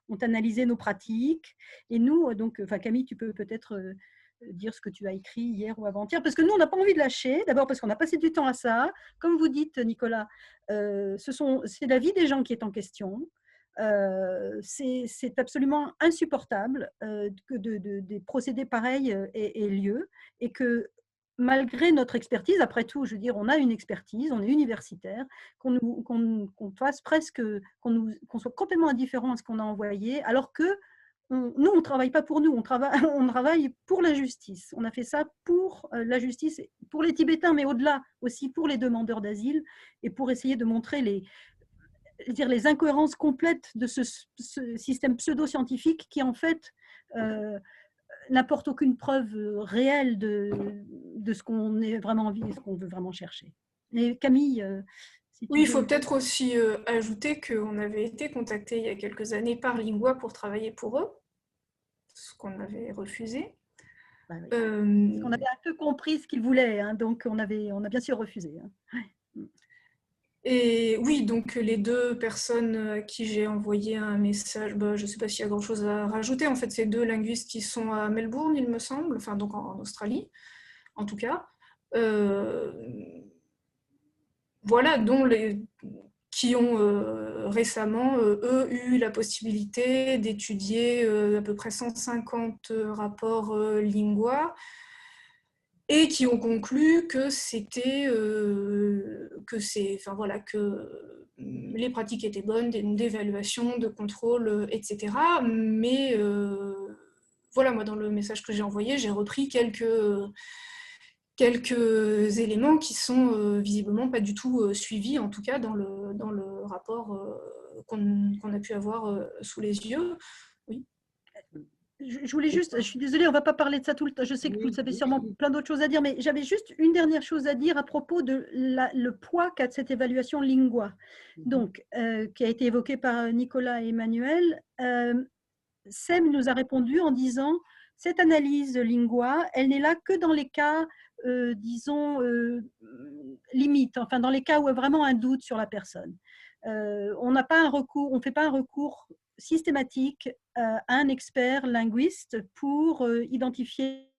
ont analysé nos pratiques. Et nous, donc, Camille, tu peux peut-être dire ce que tu as écrit hier ou avant-hier, parce que nous, on n'a pas envie de lâcher, d'abord parce qu'on a passé du temps à ça. Comme vous dites, Nicolas, c'est la vie des gens qui est en question. C'est absolument insupportable que des procédés pareils aient lieu et que malgré notre expertise, après tout, je veux dire, on a une expertise, on est universitaire, qu'on fasse presque, qu'on soit complètement indifférent à ce qu'on a envoyé, alors que nous, on ne travaille pas pour nous, on travaille pour la justice. On a fait ça pour la justice, pour les Tibétains, mais au-delà aussi pour les demandeurs d'asile et pour essayer de montrer les incohérences complètes de ce système pseudo-scientifique qui, en fait, n'apporte aucune preuve réelle de ce qu'on est vraiment envie et ce qu'on veut vraiment chercher. Et Camille, si tu Oui, il veux... faut peut-être aussi ajouter qu'on avait été contacté il y a quelques années par Lingua pour travailler pour eux, ce qu'on avait refusé. Bah oui. On avait un peu compris ce qu'ils voulaient, hein, donc on a bien sûr refusé. Hein. Et oui, donc les deux personnes à qui j'ai envoyé un message, bah, je ne sais pas s'il y a grand-chose à rajouter. En fait, c'est deux linguistes qui sont à Melbourne, il me semble, enfin donc en Australie, en tout cas. Voilà, qui ont récemment, eux, eu la possibilité d'étudier à peu près 150 rapports Lingua, et qui ont conclu que les pratiques étaient bonnes, d'évaluation, de contrôle, etc. Mais voilà, moi dans le message que j'ai envoyé, j'ai repris quelques éléments qui sont visiblement pas du tout suivis, en tout cas dans le rapport qu'on a pu avoir sous les yeux. Oui. Je voulais juste, je suis désolée, on ne va pas parler de ça tout le temps. Je sais que vous avez sûrement plein d'autres choses à dire, mais j'avais juste une dernière chose à dire à propos de le poids qu'a cette évaluation Lingua, donc, qui a été évoquée par Nicolas et Emmanuel. SEM nous a répondu en disant « Cette analyse Lingua, elle n'est là que dans les cas, disons, limites, enfin dans les cas où il y a vraiment un doute sur la personne. On n'a pas un recours, on ne fait pas un recours systématique à un expert linguiste pour identifier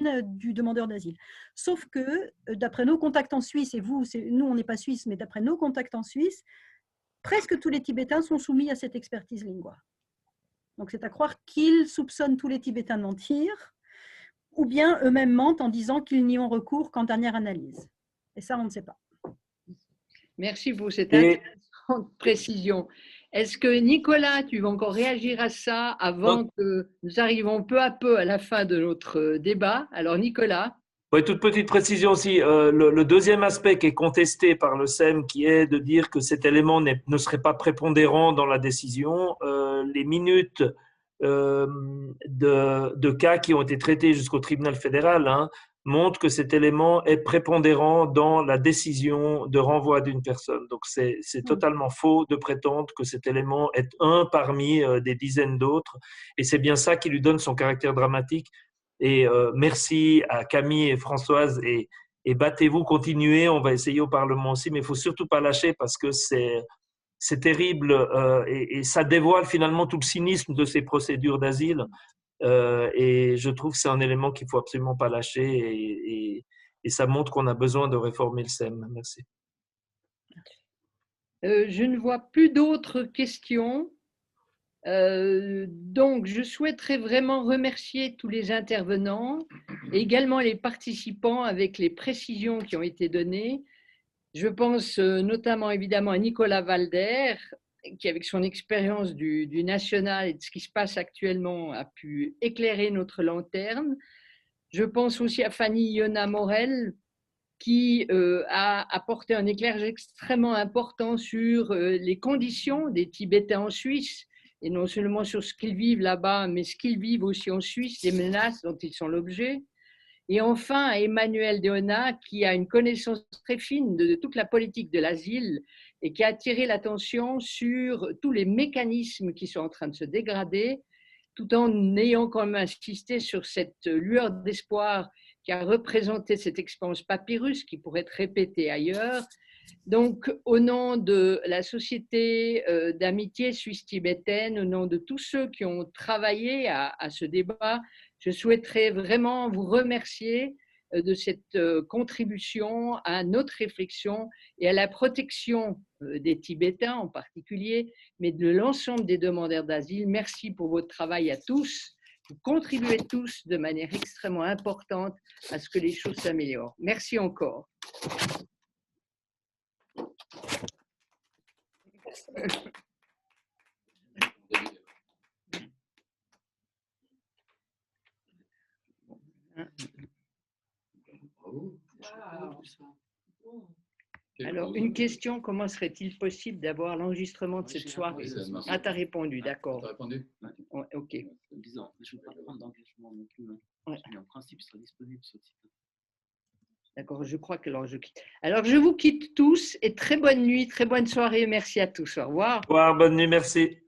du demandeur d'asile. Sauf que, d'après nos contacts en Suisse, et nous on n'est pas suisse, mais d'après nos contacts en Suisse, presque tous les Tibétains sont soumis à cette expertise Lingua. Donc c'est à croire qu'ils soupçonnent tous les Tibétains de mentir, ou bien eux-mêmes mentent en disant qu'ils n'y ont recours qu'en dernière analyse. Et ça, on ne sait pas. Merci pour cette intéressante précision. Est-ce que Nicolas, tu vas encore réagir à ça avant que nous arrivons peu à peu à la fin de notre débat? Alors Nicolas. Oui, toute petite précision aussi. Le deuxième aspect qui est contesté par le SEM, qui est de dire que cet élément ne serait pas prépondérant dans la décision, les minutes de cas qui ont été traités jusqu'au tribunal fédéral montrent que cet élément est prépondérant dans la décision de renvoi d'une personne. Donc, c'est totalement faux de prétendre que cet élément est un parmi des dizaines d'autres. Et c'est bien ça qui lui donne son caractère dramatique. Et merci à Camille et Françoise et battez-vous, continuez, on va essayer au Parlement aussi, mais il ne faut surtout pas lâcher parce que c'est terrible et ça dévoile finalement tout le cynisme de ces procédures d'asile et je trouve que c'est un élément qu'il ne faut absolument pas lâcher et ça montre qu'on a besoin de réformer le SEM. Merci. Je ne vois plus d'autres questions. Donc, je souhaiterais vraiment remercier tous les intervenants et également les participants avec les précisions qui ont été données. Je pense notamment évidemment à Nicolas Valder, qui avec son expérience du national et de ce qui se passe actuellement a pu éclairer notre lanterne. Je pense aussi à Fanny Yona Morel, qui a apporté un éclairage extrêmement important sur les conditions des Tibétains en Suisse, et non seulement sur ce qu'ils vivent là-bas, mais ce qu'ils vivent aussi en Suisse, les menaces dont ils sont l'objet. Et enfin, à Emmanuel Deona, qui a une connaissance très fine de toute la politique de l'asile et qui a attiré l'attention sur tous les mécanismes qui sont en train de se dégrader, tout en ayant quand même insisté sur cette lueur d'espoir qui a représenté cette expérience papyrus qui pourrait être répétée ailleurs. Donc, au nom de la Société d'amitié suisse-tibétaine, au nom de tous ceux qui ont travaillé à ce débat, je souhaiterais vraiment vous remercier de cette contribution à notre réflexion et à la protection des Tibétains en particulier, mais de l'ensemble des demandeurs d'asile. Merci pour votre travail à tous. Vous contribuez tous de manière extrêmement importante à ce que les choses s'améliorent. Merci encore. Wow. Alors, une question, comment serait-il possible d'avoir l'enregistrement de cette soirée? Ah, tu as répondu, d'accord. Tu as répondu? Ouais, ok. Disons, je ne veux pas prendre d'engagement non plus. Ouais. Mais en principe, il sera disponible sur le site. D'accord, je crois que alors je quitte. Alors, je vous quitte tous et très bonne nuit, très bonne soirée. Merci à tous. Au revoir. Au revoir, bonne nuit, merci.